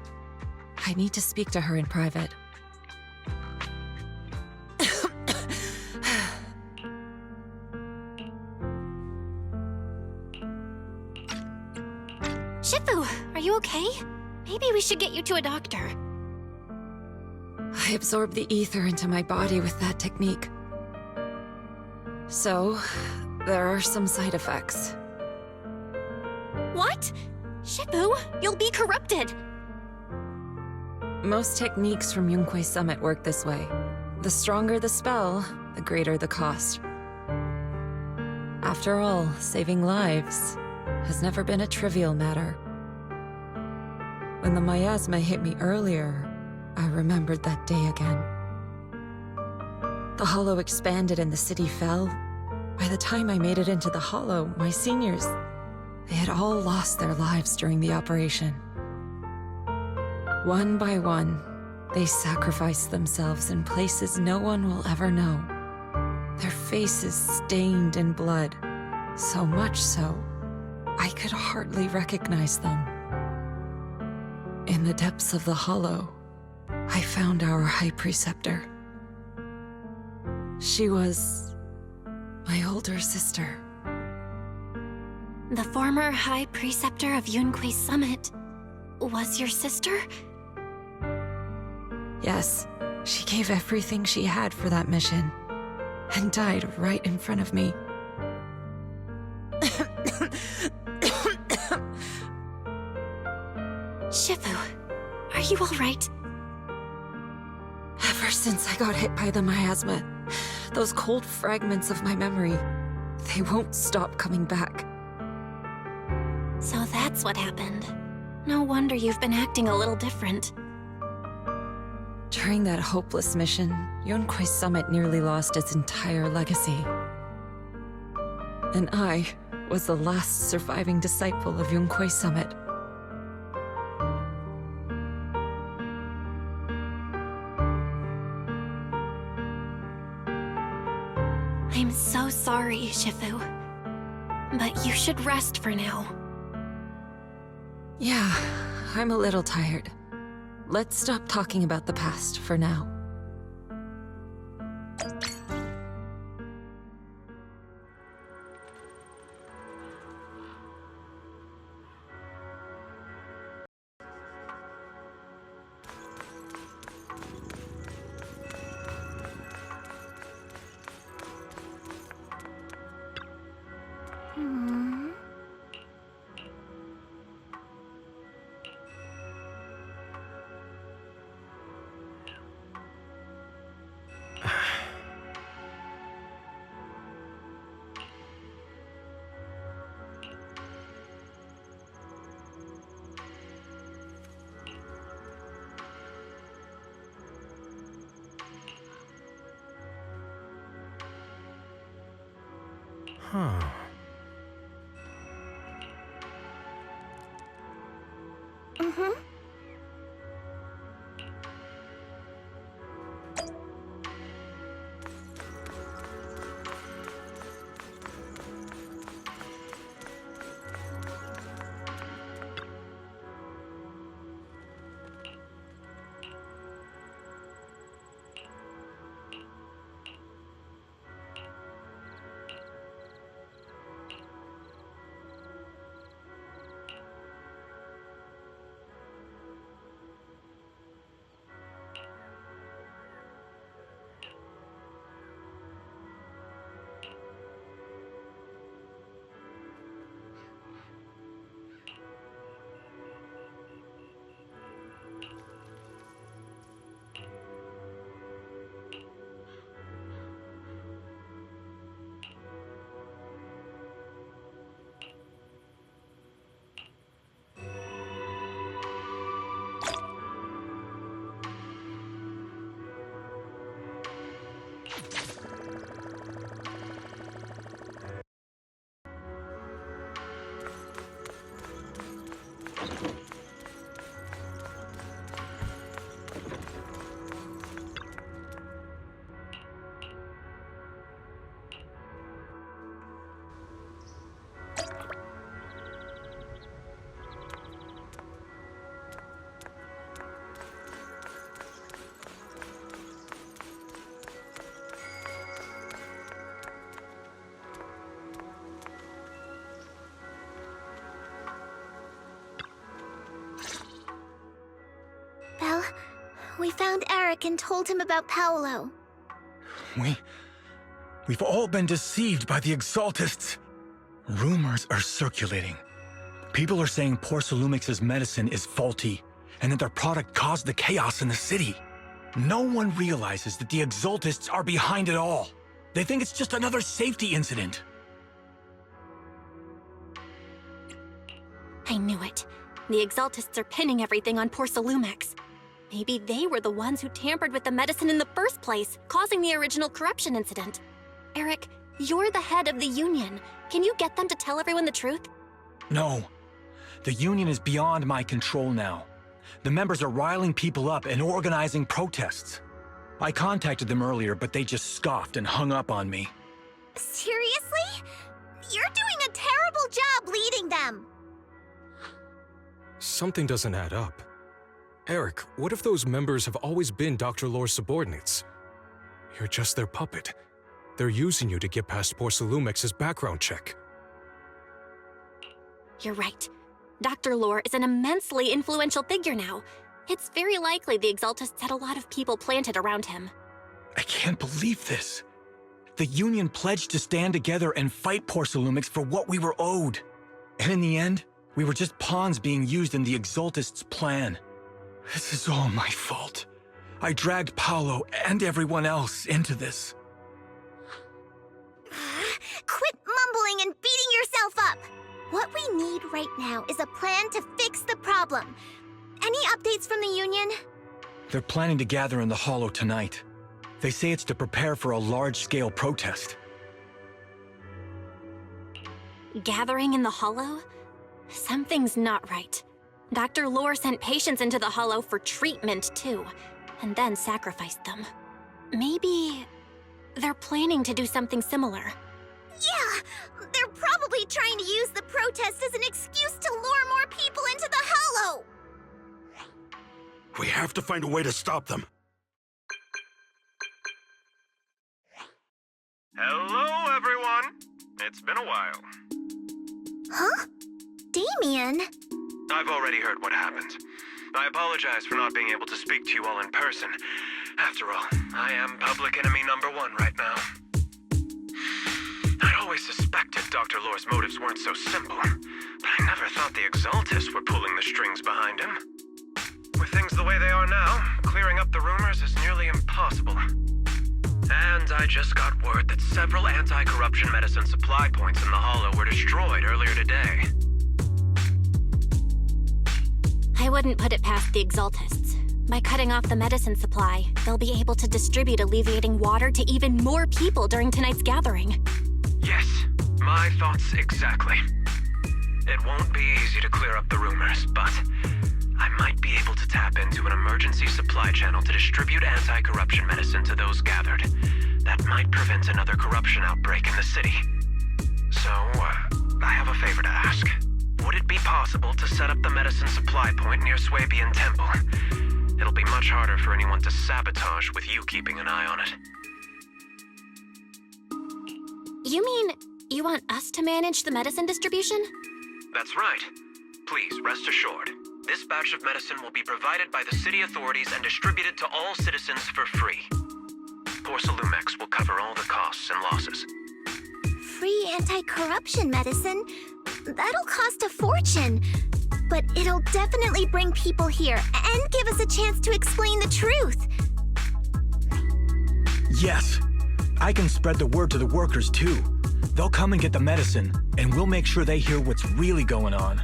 I need to speak to her in private. Shifu, are you okay? Maybe we should get you to a doctor. I absorbed the ether into my body with that technique. So, there are some side effects. What? Shifu, you'll be corrupted! Most techniques from Yunkui Summit work this way. The stronger the spell, the greater the cost. After all, saving lives has never been a trivial matter. When the miasma hit me earlier, I remembered that day again. The hollow expanded and the city fell. By the time I made it into the hollow, my seniors, they had all lost their lives during the operation. One by one, they sacrificed themselves in places no one will ever know. Their faces stained in blood, so much so, I could hardly recognize them. In the depths of the hollow, I found our High Preceptor. She was my older sister. The former High Preceptor of Yunkui Summit was your sister? Yes, she gave everything she had for that mission, and died right in front of me. Shifu, are you all right? Ever since I got hit by the miasma, those cold fragments of my memory, they won't stop coming back. So that's what happened. No wonder you've been acting a little different. During that hopeless mission, Yunkui Summit nearly lost its entire legacy. And I was the last surviving disciple of Yunkui Summit. I'm so sorry, Shifu. But you should rest for now. Yeah, I'm a little tired. Let's stop talking about the past for now. Huh. We found Eric and told him about Paolo. We've all been deceived by the Exaltists. Rumors are circulating. People are saying Porcelumix's medicine is faulty, and that their product caused the chaos in the city. No one realizes that the Exaltists are behind it all. They think it's just another safety incident. I knew it. The Exaltists are pinning everything on Porcelumix. Maybe they were the ones who tampered with the medicine in the first place, causing the original corruption incident. Eric, you're the head of the Union. Can you get them to tell everyone the truth? No. The Union is beyond my control now. The members are riling people up and organizing protests. I contacted them earlier, but they just scoffed and hung up on me. Seriously? You're doing a terrible job leading them. Something doesn't add up. Eric, what if those members have always been Dr. Lore's subordinates? You're just their puppet. They're using you to get past Porcelumix's background check. You're right. Dr. Lore is an immensely influential figure now. It's very likely the Exaltists had a lot of people planted around him. I can't believe this. The Union pledged to stand together and fight Porcelumix for what we were owed. And in the end, we were just pawns being used in the Exaltists' plan. This is all my fault. I dragged Paolo and everyone else into this. Quit mumbling and beating yourself up! What we need right now is a plan to fix the problem. Any updates from the Union? They're planning to gather in the Hollow tonight. They say it's to prepare for a large-scale protest. Gathering in the Hollow? Something's not right. Dr. Lore sent patients into the Hollow for treatment, too, and then sacrificed them. Maybe they're planning to do something similar. Yeah, they're probably trying to use the protest as an excuse to lure more people into the Hollow. We have to find a way to stop them. Hello, everyone. It's been a while. Huh? Damien? I've already heard what happened. I apologize for not being able to speak to you all in person. After all, I am public enemy #1 right now. I'd always suspected Dr. Lore's motives weren't so simple, but I never thought the Exaltists were pulling the strings behind him. With things the way they are now, clearing up the rumors is nearly impossible. And I just got word that several anti-corruption medicine supply points in the Hollow were destroyed earlier today. I wouldn't put it past the Exaltists. By cutting off the medicine supply, they'll be able to distribute alleviating water to even more people during tonight's gathering. Yes, my thoughts exactly. It won't be easy to clear up the rumors, but I might be able to tap into an emergency supply channel to distribute anti-corruption medicine to those gathered. That might prevent another corruption outbreak in the city. So, I have a favor to ask. Would it be possible to set up the medicine supply point near Swabian Temple? It'll be much harder for anyone to sabotage with you keeping an eye on it. You mean you want us to manage the medicine distribution? That's right. Please, rest assured. This batch of medicine will be provided by the city authorities and distributed to all citizens for free. Porcelumix will cover all the costs and losses. Free anti-corruption medicine? That'll cost a fortune. But it'll definitely bring people here and give us a chance to explain the truth. Yes. I can spread the word to the workers, too. They'll come and get the medicine, and we'll make sure they hear what's really going on.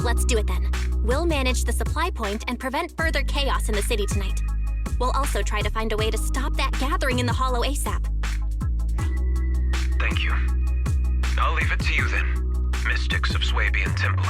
Let's do it then. We'll manage the supply point and prevent further chaos in the city tonight. We'll also try to find a way to stop that gathering in the Hollow ASAP. Thank you. I'll leave it to you then, Mystics of Swabian Temple.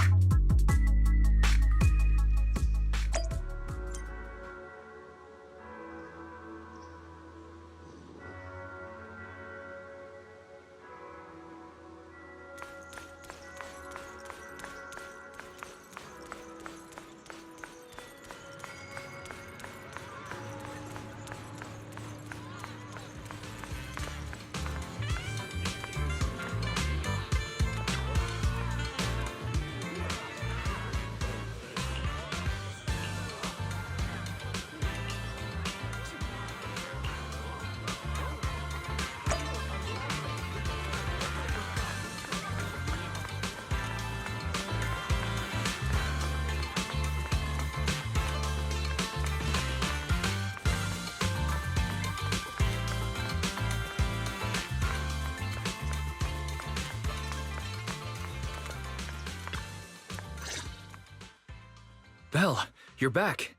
Belle, you're back.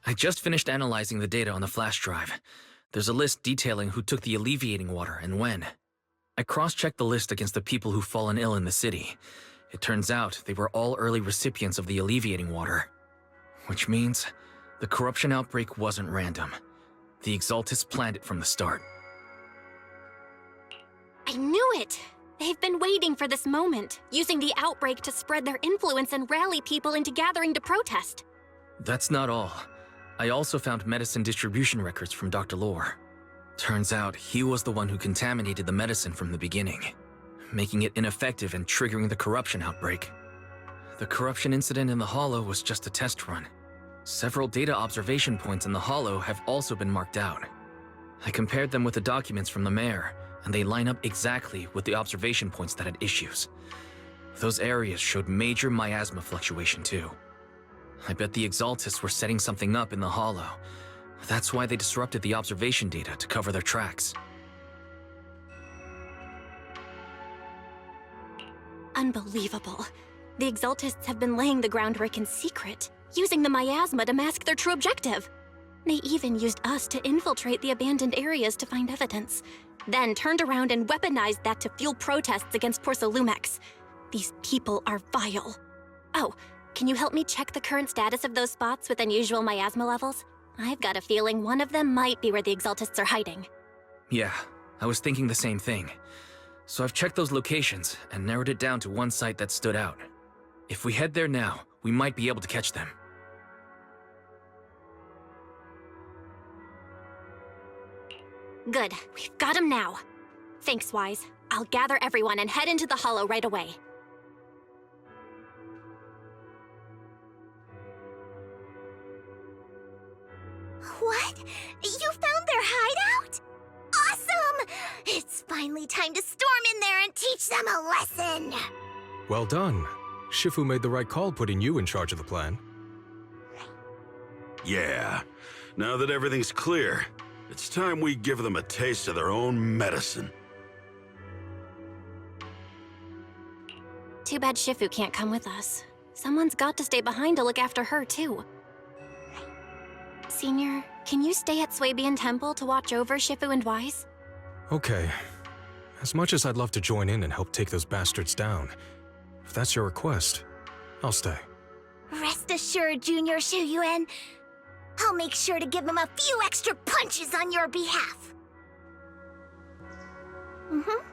I just finished analyzing the data on the flash drive. There's a list detailing who took the alleviating water and when. I cross-checked the list against the people who've fallen ill in the city. It turns out they were all early recipients of the alleviating water. Which means the corruption outbreak wasn't random. The Exaltists planned it from the start. I knew it! They've been waiting for this moment, using the outbreak to spread their influence and rally people into gathering to protest. That's not all. I also found medicine distribution records from Dr. Lore. Turns out he was the one who contaminated the medicine from the beginning, making it ineffective and triggering the corruption outbreak. The corruption incident in the Hollow was just a test run. Several data observation points in the Hollow have also been marked out. I compared them with the documents from the mayor, and they line up exactly with the observation points that had issues. Those areas showed major miasma fluctuation too. I bet the Exaltists were setting something up in the Hollow. That's why they disrupted the observation data to cover their tracks. Unbelievable. The Exaltists have been laying the groundwork in secret, using the miasma to mask their true objective. They even used us to infiltrate the abandoned areas to find evidence, then turned around and weaponized that to fuel protests against Porcelumex. These people are vile. Oh, can you help me check the current status of those spots with unusual miasma levels? I've got a feeling one of them might be where the Exaltists are hiding. Yeah, I was thinking the same thing. So I've checked those locations and narrowed it down to one site that stood out. If we head there now, we might be able to catch them. Good, we've got him now. Thanks, Wise. I'll gather everyone and head into the Hollow right away. What? You found their hideout? Awesome! It's finally time to storm in there and teach them a lesson! Well done. Shifu made the right call putting you in charge of the plan. Yeah. Now that everything's clear, it's time we give them a taste of their own medicine. Too bad Shifu can't come with us. Someone's got to stay behind to look after her, too. Senior, can you stay at Swabian Temple to watch over Shifu and Wise? Okay. As much as I'd love to join in and help take those bastards down, if that's your request, I'll stay. Rest assured, Junior Shuyuan. I'll make sure to give him a few extra punches on your behalf. Mm-hmm.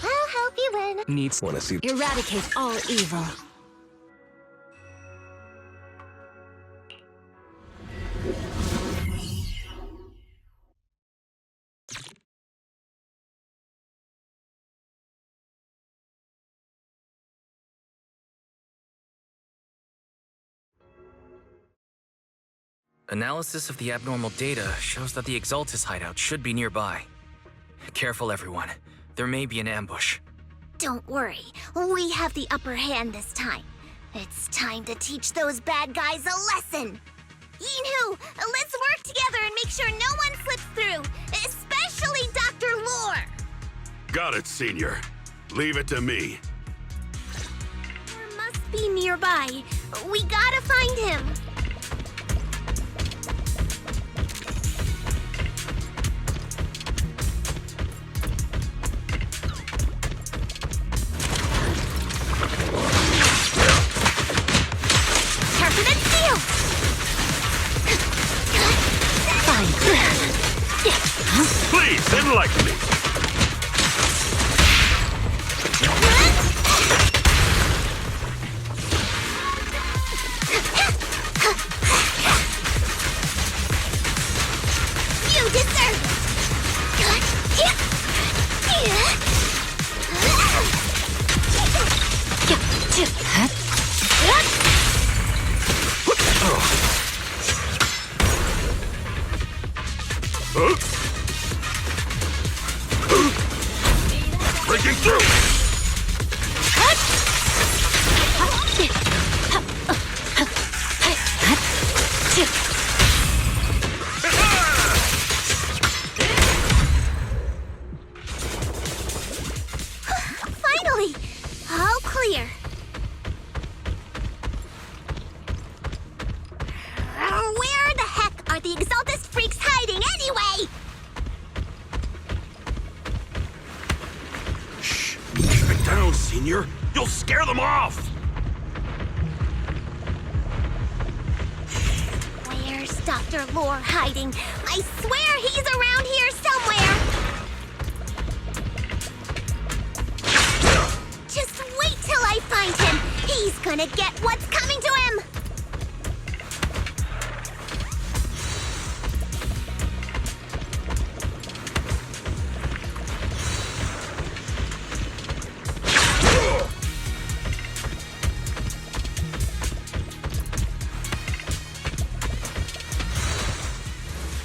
I'll help you win. Needs wanna see. Eradicate all evil. Analysis of the abnormal data shows that the Exaltis hideout should be nearby. Careful, everyone. There may be an ambush. Don't worry, we have the upper hand this time. It's time to teach those bad guys a lesson. Yinhu, let's work together and make sure no one slips through, especially Dr. Lore. Got it, Senior. Leave it to me. He must be nearby. We gotta find him. Please, enlighten me! through! Finally! All clear. Where the heck are the Exaltist freaks hiding anyway? Shh! Keep it down, Senior. You'll scare them off! Where's Dr. Lore hiding? I swear he's around here somewhere! Just wait till I find him! He's gonna get what's coming to him!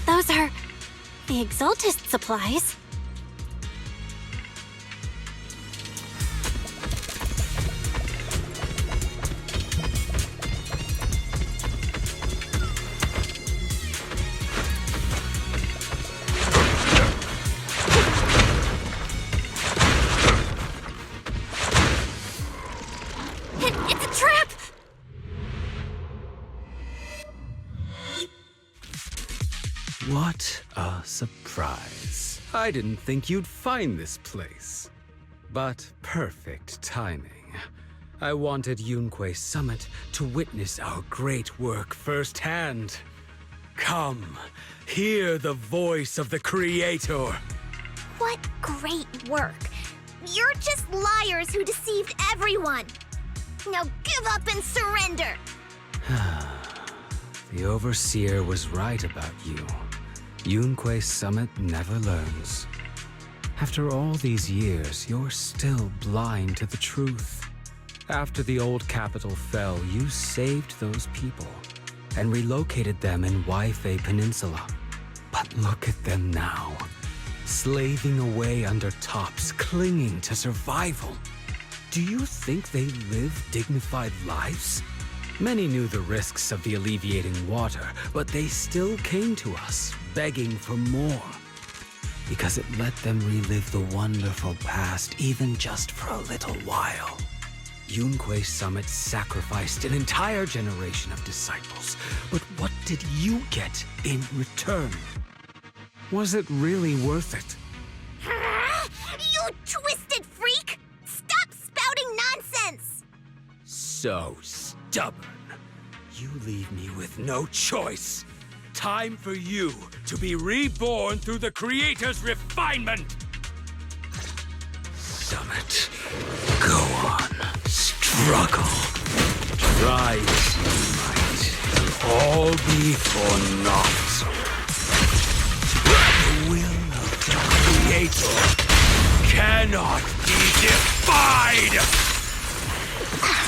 Those are the Exaltist supplies. It's a trap! What a surprise. I didn't think you'd find this place. But perfect timing. I wanted Yunkui Summit to witness our great work firsthand. Come, hear the voice of the Creator. What great work! You're just liars who deceived everyone! Now give up and surrender! The Overseer was right about you. Yunkui Summit never learns. After all these years, you're still blind to the truth. After the old capital fell, you saved those people and relocated them in Waifei Peninsula. But look at them now, slaving away under tops, clinging to survival. Do you think they live dignified lives? Many knew the risks of the alleviating water, but they still came to us, begging for more. Because it let them relive the wonderful past, even just for a little while. Yunkui Summit sacrificed an entire generation of disciples, but what did you get in return? Was it really worth it? You twisted freak! Stop spouting nonsense! So stubborn. You leave me with no choice. Time for you to be reborn through the Creator's refinement! Summit, go on, struggle. Try as you might, it'll all be for naught. The will of the Creator cannot be defied!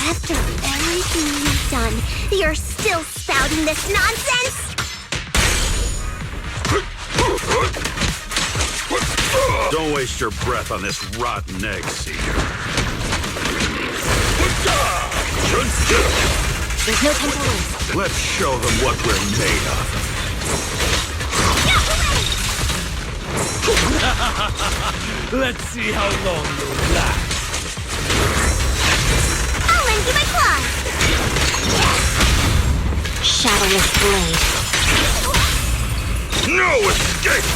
After everything you've done, you're still spouting this nonsense? Don't waste your breath on this rotten egg, Senior. There's no time to lose. Let's show them what we're made of. Let's see how long you'll last. I'll lend you my claws! Shadowless blade. No escape!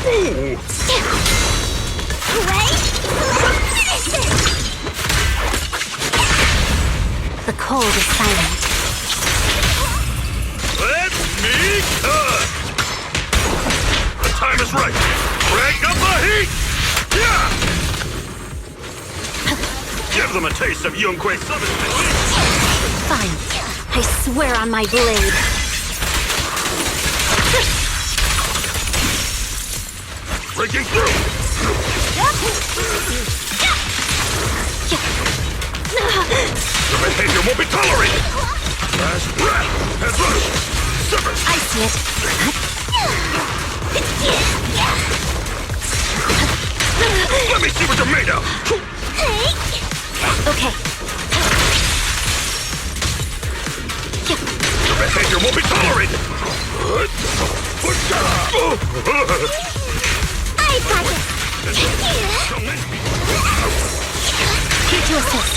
Ray, let's finish this! The cold is silent. Let me cut! The time is right! Crank up the heat! Yeah! Give them a taste of Yunkui Summit! Fine. I swear on my blade. Breaking through! Your behavior won't be tolerated! Last breath! Heads rush! Sever! I see it. see what you're made of! Okay. Your behavior won't be tolerated! I've got it! Here to assist.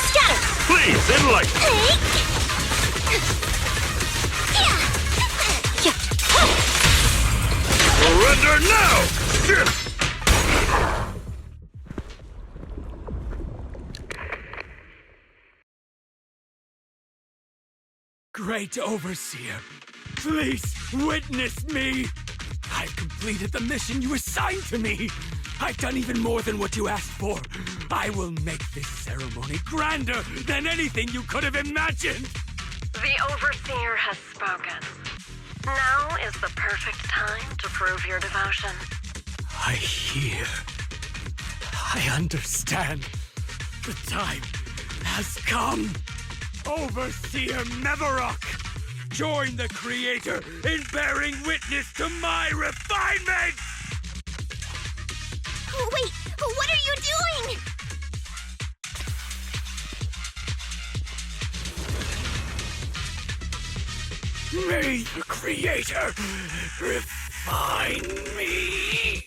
Scatter! Please, enlighten! Surrender now! Great Overseer, please witness me! I've completed the mission you assigned to me! I've done even more than what you asked for! I will make this ceremony grander than anything you could have imagined! The Overseer has spoken. Now is the perfect time to prove your devotion. I hear. I understand. The time has come. Overseer Mevarok, join the Creator in bearing witness to my refinement! Wait, what are you doing? May the Creator refine me!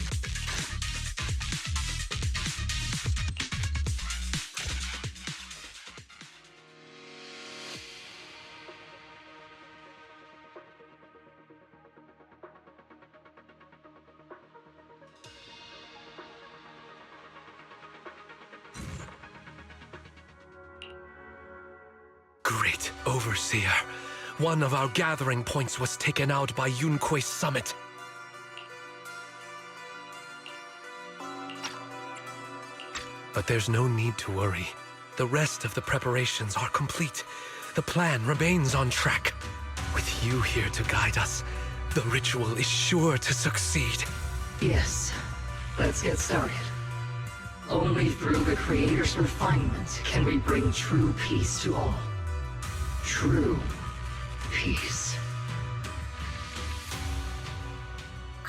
Great Overseer. One of our gathering points was taken out by Yunkui's summit. But there's no need to worry. The rest of the preparations are complete. The plan remains on track. With you here to guide us, the ritual is sure to succeed. Yes, let's get started. Only through the Creator's refinement can we bring true peace to all. True peace.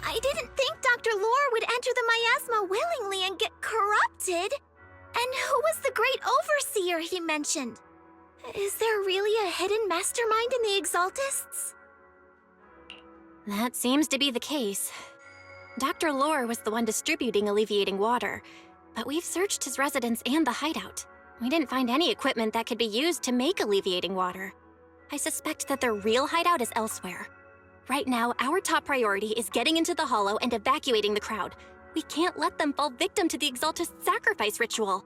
I didn't think Dr. Lore would enter the miasma willingly and get corrupted. And who was the great overseer he mentioned? Is there really a hidden mastermind in the Exaltists? That seems to be the case. Dr. Lore was the one distributing alleviating water, but we've searched his residence and the hideout. We didn't find any equipment that could be used to make alleviating water. I suspect that their real hideout is elsewhere. Right now, our top priority is getting into the Hollow and evacuating the crowd. We can't let them fall victim to the Exaltist sacrifice ritual.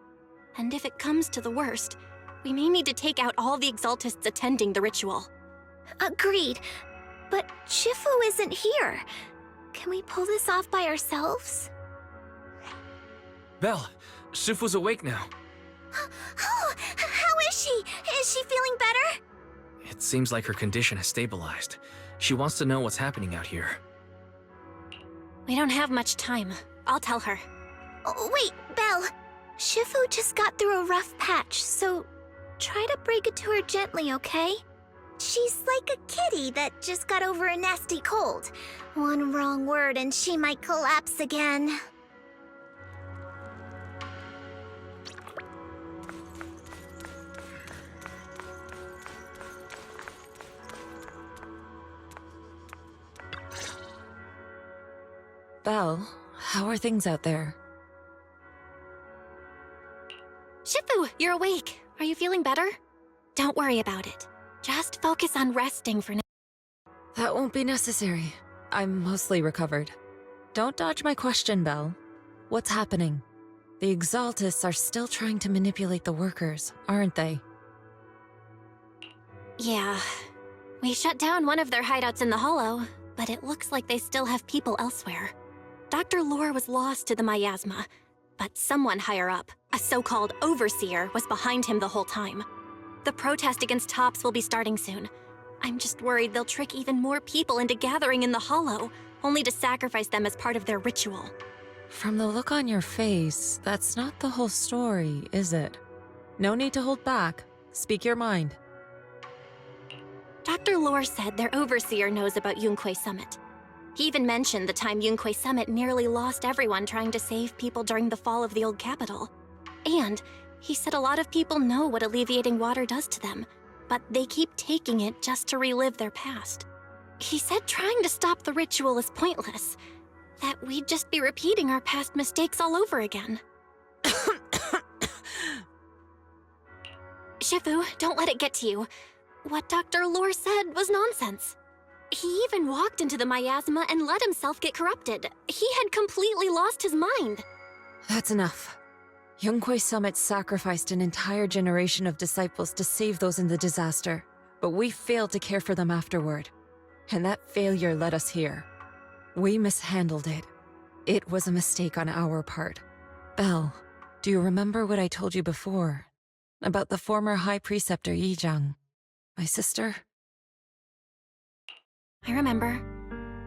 And if it comes to the worst, we may need to take out all the Exaltists attending the ritual. Agreed. But Shifu isn't here. Can we pull this off by ourselves? Belle, Shifu's awake now. Oh, how is she? Is she feeling better? It seems like her condition has stabilized. She wants to know what's happening out here. We don't have much time. I'll tell her. Oh, wait, Belle. Shifu just got through a rough patch, so try to break it to her gently, okay? She's like a kitty that just got over a nasty cold. One wrong word and she might collapse again. Belle, how are things out there? Shifu, you're awake. Are you feeling better? Don't worry about it. Just focus on resting for now. That won't be necessary. I'm mostly recovered. Don't dodge my question, Belle. What's happening? The Exaltists are still trying to manipulate the workers, aren't they? Yeah. We shut down one of their hideouts in the Hollow, but it looks like they still have people elsewhere. Dr. Lore was lost to the miasma, but someone higher up, a so-called overseer, was behind him the whole time. The protest against Tops will be starting soon. I'm just worried they'll trick even more people into gathering in the Hollow, only to sacrifice them as part of their ritual. From the look on your face, that's not the whole story, is it? No need to hold back. Speak your mind. Dr. Lore said their overseer knows about Yunkui's summit. He even mentioned the time Yunkui Summit nearly lost everyone trying to save people during the fall of the old capital. And he said a lot of people know what alleviating water does to them, but they keep taking it just to relive their past. He said trying to stop the ritual is pointless, that we'd just be repeating our past mistakes all over again. Shifu, don't let it get to you. What Dr. Lore said was nonsense. He even walked into the miasma and let himself get corrupted. He had completely lost his mind. That's enough. Yunkui Summit sacrificed an entire generation of disciples to save those in the disaster, but we failed to care for them afterward. And that failure led us here. We mishandled it. It was a mistake on our part. Belle, do you remember what I told you before? About the former High Preceptor Yizhang, my sister? I remember.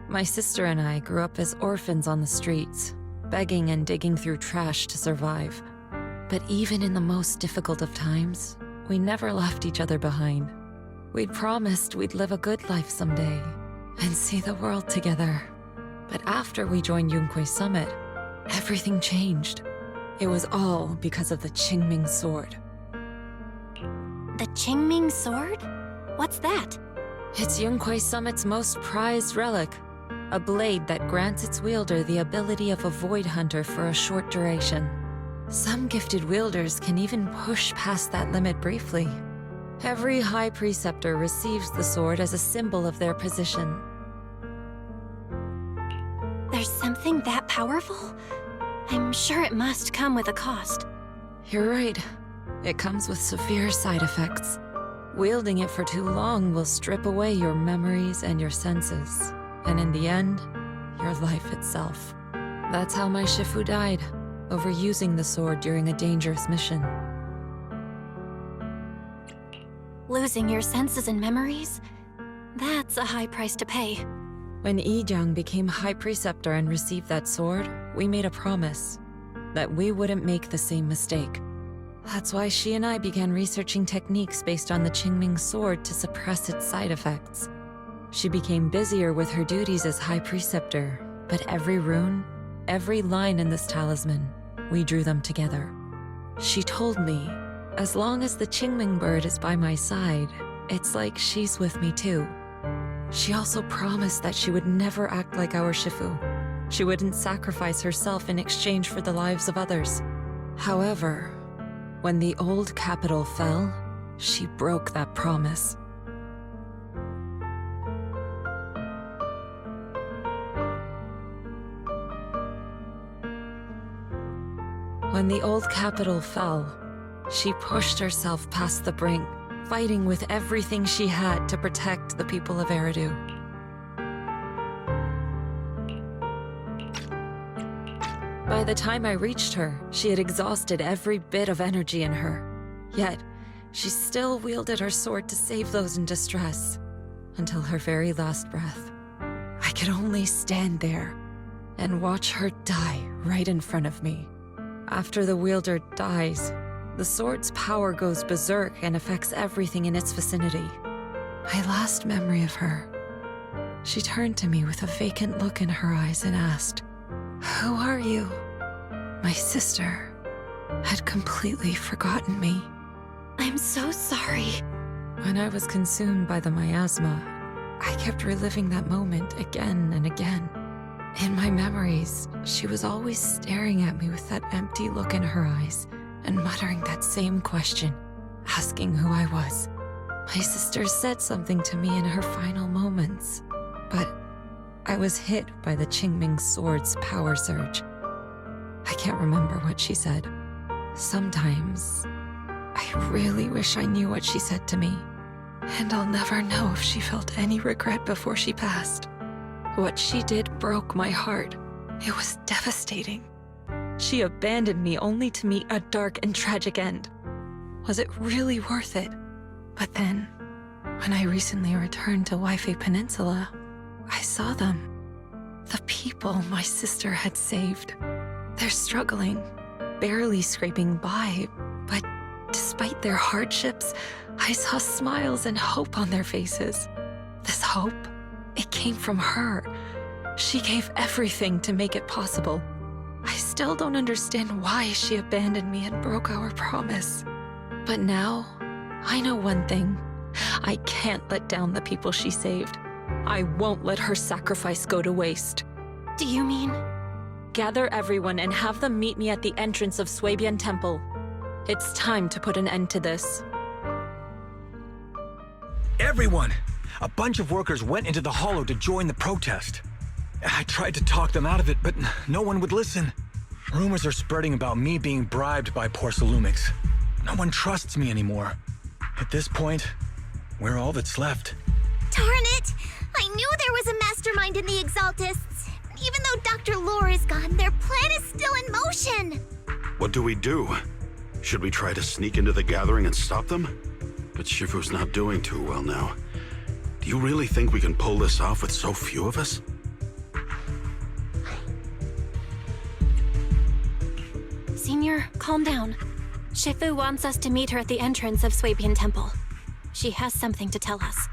My sister and I grew up as orphans on the streets, begging and digging through trash to survive. But even in the most difficult of times, we never left each other behind. We'd promised we'd live a good life someday and see the world together. But after we joined Yunkui Summit, everything changed. It was all because of the Qingming Sword. The Qingming Sword? What's that? It's Yunkui Summit's most prized relic, a blade that grants its wielder the ability of a void hunter for a short duration. Some gifted wielders can even push past that limit briefly. Every High Preceptor receives the sword as a symbol of their position. There's something that powerful? I'm sure it must come with a cost. You're right. It comes with severe side effects. Wielding it for too long will strip away your memories and your senses, and in the end, your life itself. That's how my Shifu died, overusing the sword during a dangerous mission. Losing your senses and memories? That's a high price to pay. When Yizhang became High Preceptor and received that sword, we made a promise that we wouldn't make the same mistake. That's why she and I began researching techniques based on the Qingming Sword to suppress its side effects. She became busier with her duties as High Preceptor, but every rune, every line in this talisman, we drew them together. She told me, as long as the Qingming bird is by my side, it's like she's with me too. She also promised that she would never act like our Shifu. She wouldn't sacrifice herself in exchange for the lives of others. However, when the old capital fell, she broke that promise. When the old capital fell, she pushed herself past the brink, fighting with everything she had to protect the people of Eridu. By the time I reached her, she had exhausted every bit of energy in her. Yet, she still wielded her sword to save those in distress, until her very last breath. I could only stand there and watch her die right in front of me. After the wielder dies, the sword's power goes berserk and affects everything in its vicinity. My last memory of her, she turned to me with a vacant look in her eyes and asked, "Who are you?" My sister had completely forgotten me. I'm so sorry. When I was consumed by the miasma, I kept reliving that moment again and again. In my memories, she was always staring at me with that empty look in her eyes and muttering that same question, asking who I was. My sister said something to me in her final moments, but I was hit by the Qingming Sword's power surge. I can't remember what she said. Sometimes, I really wish I knew what she said to me, and I'll never know if she felt any regret before she passed. What she did broke my heart. It was devastating. She abandoned me only to meet a dark and tragic end. Was it really worth it? But then, when I recently returned to Waifei Peninsula, I saw them. The people my sister had saved. They're struggling, barely scraping by, but despite their hardships, I saw smiles and hope on their faces. This hope, it came from her. She gave everything to make it possible. I still don't understand why she abandoned me and broke our promise. But now, I know one thing. I can't let down the people she saved. I won't let her sacrifice go to waste. Do you mean? Gather everyone and have them meet me at the entrance of Swabian Temple. It's time to put an end to this. Everyone! A bunch of workers went into the hollow to join the protest. I tried to talk them out of it, but no one would listen. Rumors are spreading about me being bribed by Porcelumix. No one trusts me anymore. At this point, we're all that's left. Darn it! I knew there was a mastermind in the Exaltists. Even though Dr. Lore is gone, their plan is still in motion. What do we do? Should we try to sneak into the gathering and stop them? But Shifu's not doing too well now. Do you really think we can pull this off with so few of us? Senior, calm down. Shifu wants us to meet her at the entrance of Swabian Temple. She has something to tell us.